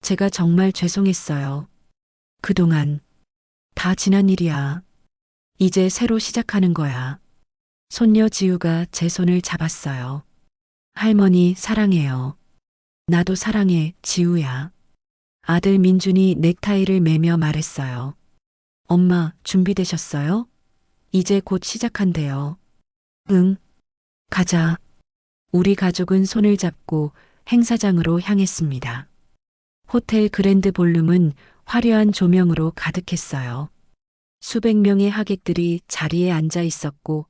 제가 정말 죄송했어요. 그동안 다 지난 일이야. 이제 새로 시작하는 거야. 손녀 지우가 제 손을 잡았어요. 할머니 사랑해요. 나도 사랑해, 지우야. 아들 민준이 넥타이를 매며 말했어요. 엄마, 준비되셨어요? 이제 곧 시작한대요. 응, 가자. 우리 가족은 손을 잡고 행사장으로 향했습니다. 호텔 그랜드 볼룸은 화려한 조명으로 가득했어요. 수백 명의 하객들이 자리에 앉아 있었고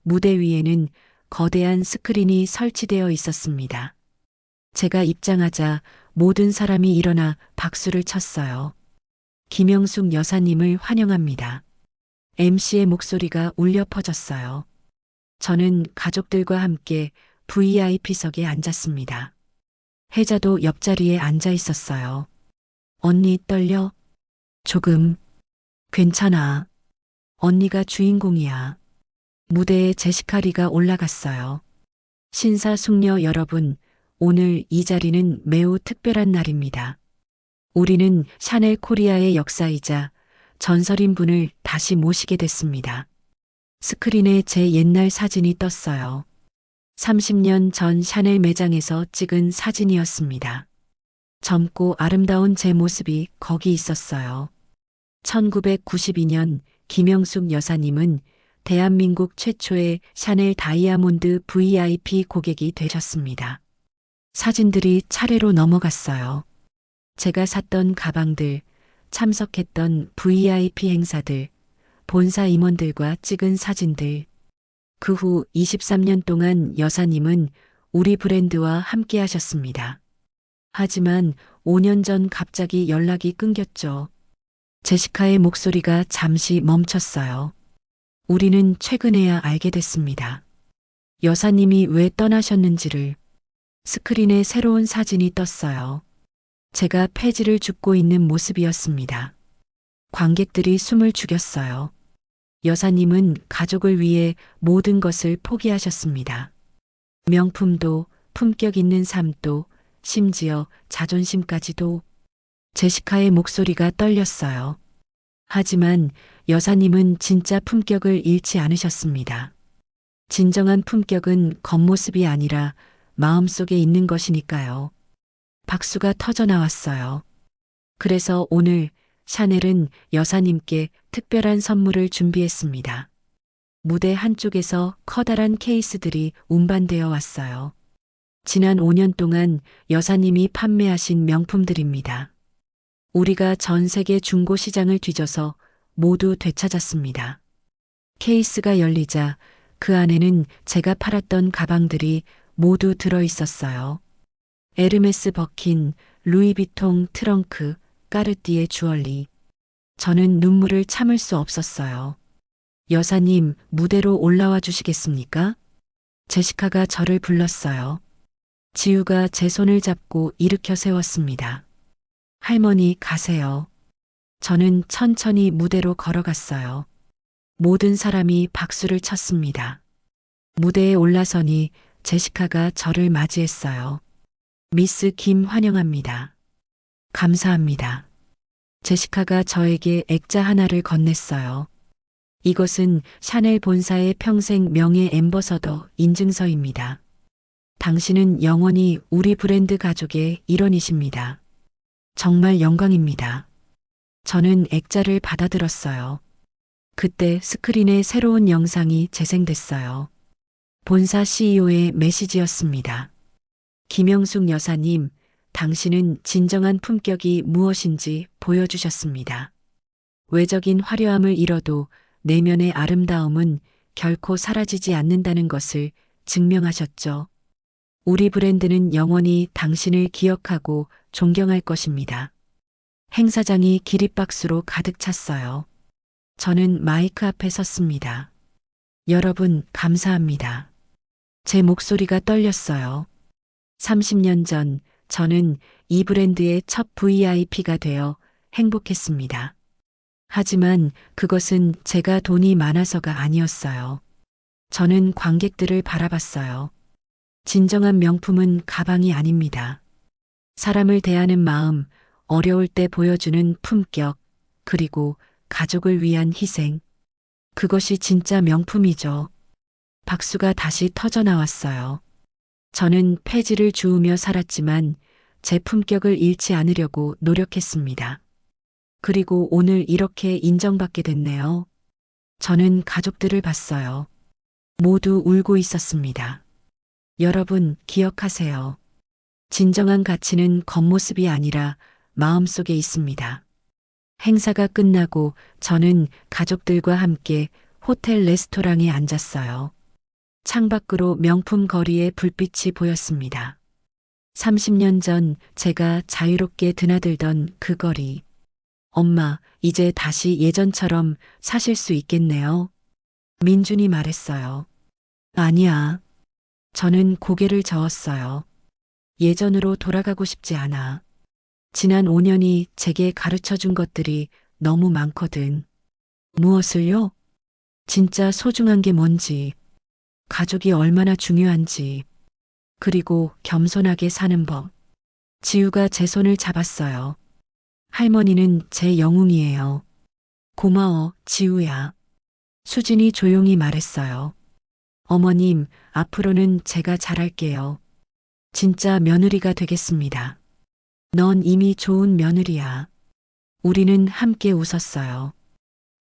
무대 위에는 거대한 스크린이 설치되어 있었습니다. 제가 입장하자 모든 사람이 일어나 박수를 쳤어요. 김영숙 여사님을 환영합니다. MC의 목소리가 울려 퍼졌어요. 저는 가족들과 함께 VIP석에 앉았습니다. 혜자도 옆자리에 앉아 있었어요. 언니 떨려? 조금. 괜찮아. 언니가 주인공이야. 무대에 제시카 리가 올라갔어요. 신사숙녀 여러분, 오늘 이 자리는 매우 특별한 날입니다. 우리는 샤넬 코리아의 역사이자 전설인 분을 다시 모시게 됐습니다. 스크린에 제 옛날 사진이 떴어요. 30년 전 샤넬 매장에서 찍은 사진이었습니다. 젊고 아름다운 제 모습이 거기 있었어요. 1992년 김영숙 여사님은 대한민국 최초의 샤넬 다이아몬드 VIP 고객이 되셨습니다. 사진들이 차례로 넘어갔어요. 제가 샀던 가방들, 참석했던 VIP 행사들, 본사 임원들과 찍은 사진들. 그 후 23년 동안 여사님은 우리 브랜드와 함께 하셨습니다. 하지만 5년 전 갑자기 연락이 끊겼죠. 제시카의 목소리가 잠시 멈췄어요. 우리는 최근에야 알게 됐습니다. 여사님이 왜 떠나셨는지를. 스크린에 새로운 사진이 떴어요. 제가 폐지를 줍고 있는 모습이었습니다. 관객들이 숨을 죽였어요. 여사님은 가족을 위해 모든 것을 포기하셨습니다. 명품도, 품격 있는 삶도, 심지어 자존심까지도. 제시카의 목소리가 떨렸어요. 하지만 여사님은 진짜 품격을 잃지 않으셨습니다. 진정한 품격은 겉모습이 아니라 마음속에 있는 것이니까요. 박수가 터져 나왔어요. 그래서 오늘 샤넬은 여사님께 특별한 선물을 준비했습니다. 무대 한쪽에서 커다란 케이스들이 운반되어 왔어요. 지난 5년 동안 여사님이 판매하신 명품들입니다. 우리가 전 세계 중고 시장을 뒤져서 모두 되찾았습니다. 케이스가 열리자 그 안에는 제가 팔았던 가방들이 모두 들어 있었어요. 에르메스 버킨, 루이비통 트렁크, 까르띠에 주얼리. 저는 눈물을 참을 수 없었어요. 여사님, 무대로 올라와 주시겠습니까? 제시카가 저를 불렀어요. 지우가 제 손을 잡고 일으켜 세웠습니다. 할머니, 가세요. 저는 천천히 무대로 걸어갔어요. 모든 사람이 박수를 쳤습니다. 무대에 올라서니 제시카가 저를 맞이했어요. 미스 김 환영합니다. 감사합니다. 제시카가 저에게 액자 하나를 건넸어요. 이것은 샤넬 본사의 평생 명예 앰버서더 인증서입니다. 당신은 영원히 우리 브랜드 가족의 일원이십니다. 정말 영광입니다. 저는 액자를 받아들었어요. 그때 스크린에 새로운 영상이 재생됐어요. 본사 CEO의 메시지였습니다. 김영숙 여사님, 당신은 진정한 품격이 무엇인지 보여주셨습니다. 외적인 화려함을 잃어도 내면의 아름다움은 결코 사라지지 않는다는 것을 증명하셨죠. 우리 브랜드는 영원히 당신을 기억하고 존경할 것입니다. 행사장이 기립박수로 가득 찼어요. 저는 마이크 앞에 섰습니다. 여러분, 감사합니다. 제 목소리가 떨렸어요. 30년 전 저는 이 브랜드의 첫 VIP가 되어 행복했습니다. 하지만 그것은 제가 돈이 많아서가 아니었어요. 저는 관객들을 바라봤어요. 진정한 명품은 가방이 아닙니다. 사람을 대하는 마음, 어려울 때 보여주는 품격, 그리고 가족을 위한 희생. 그것이 진짜 명품이죠. 박수가 다시 터져 나왔어요. 저는 폐지를 주우며 살았지만 제 품격을 잃지 않으려고 노력했습니다. 그리고 오늘 이렇게 인정받게 됐네요. 저는 가족들을 봤어요. 모두 울고 있었습니다. 여러분, 기억하세요. 진정한 가치는 겉모습이 아니라 마음속에 있습니다. 행사가 끝나고 저는 가족들과 함께 호텔 레스토랑에 앉았어요. 창밖으로 명품 거리에 불빛이 보였습니다. 30년 전 제가 자유롭게 드나들던 그 거리. 엄마, 이제 다시 예전처럼 사실 수 있겠네요. 민준이 말했어요. 아니야. 저는 고개를 저었어요. 예전으로 돌아가고 싶지 않아. 지난 5년이 제게 가르쳐 준 것들이 너무 많거든. 무엇을요? 진짜 소중한 게 뭔지, 가족이 얼마나 중요한지, 그리고 겸손하게 사는 법. 지우가 제 손을 잡았어요. 할머니는 제 영웅이에요. 고마워, 지우야. 수진이 조용히 말했어요. 어머님, 앞으로는 제가 잘할게요. 진짜 며느리가 되겠습니다. 넌 이미 좋은 며느리야. 우리는 함께 웃었어요.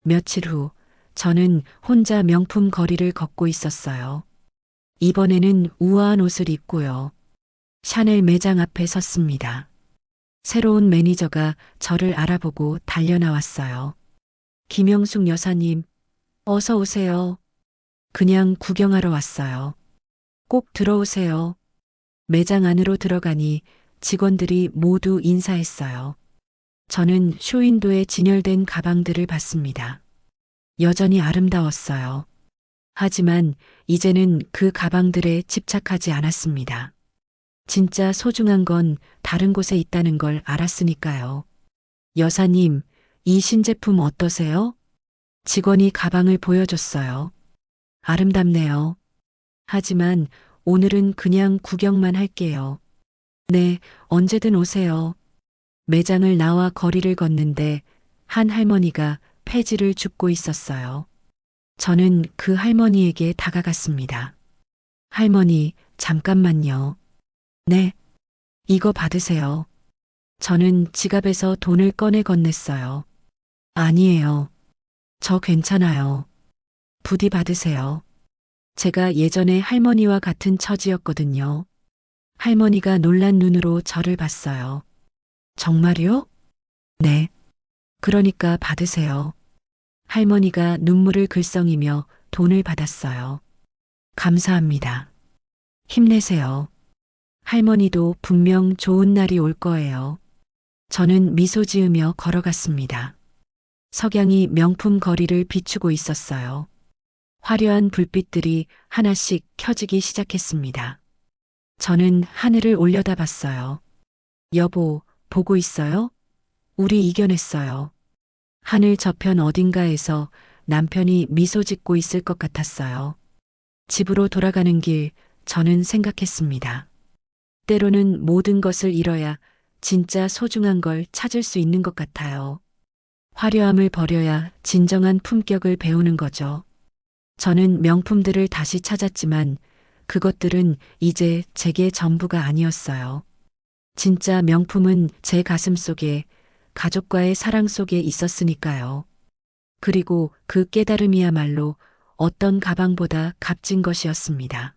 며칠 후, 저는 혼자 명품 거리를 걷고 있었어요. 이번에는 우아한 옷을 입고요. 샤넬 매장 앞에 섰습니다. 새로운 매니저가 저를 알아보고 달려나왔어요. 김영숙 여사님, 어서 오세요. 그냥 구경하러 왔어요. 꼭 들어오세요. 매장 안으로 들어가니 직원들이 모두 인사했어요. 저는 쇼윈도에 진열된 가방들을 봤습니다. 여전히 아름다웠어요. 하지만 이제는 그 가방들에 집착하지 않았습니다. 진짜 소중한 건 다른 곳에 있다는 걸 알았으니까요. 여사님, 이 신제품 어떠세요? 직원이 가방을 보여줬어요. 아름답네요. 하지만 오늘은 그냥 구경만 할게요. 네, 언제든 오세요. 매장을 나와 거리를 걷는데 한 할머니가 폐지를 줍고 있었어요. 저는 그 할머니에게 다가갔습니다. 할머니, 잠깐만요. 네, 이거 받으세요. 저는 지갑에서 돈을 꺼내 건넸어요. 아니에요. 저 괜찮아요. 부디 받으세요. 제가 예전에 할머니와 같은 처지였거든요. 할머니가 놀란 눈으로 저를 봤어요. 정말요? 네. 그러니까 받으세요. 할머니가 눈물을 글썽이며 돈을 받았어요. 감사합니다. 힘내세요. 할머니도 분명 좋은 날이 올 거예요. 저는 미소 지으며 걸어갔습니다. 석양이 명품 거리를 비추고 있었어요. 화려한 불빛들이 하나씩 켜지기 시작했습니다. 저는 하늘을 올려다봤어요. 여보, 보고 있어요? 우리 이겨냈어요. 하늘 저편 어딘가에서 남편이 미소 짓고 있을 것 같았어요. 집으로 돌아가는 길, 저는 생각했습니다. 때로는 모든 것을 잃어야 진짜 소중한 걸 찾을 수 있는 것 같아요. 화려함을 버려야 진정한 품격을 배우는 거죠. 저는 명품들을 다시 찾았지만 그것들은 이제 제게 전부가 아니었어요. 진짜 명품은 제 가슴 속에 가족과의 사랑 속에 있었으니까요. 그리고 그 깨달음이야말로 어떤 가방보다 값진 것이었습니다.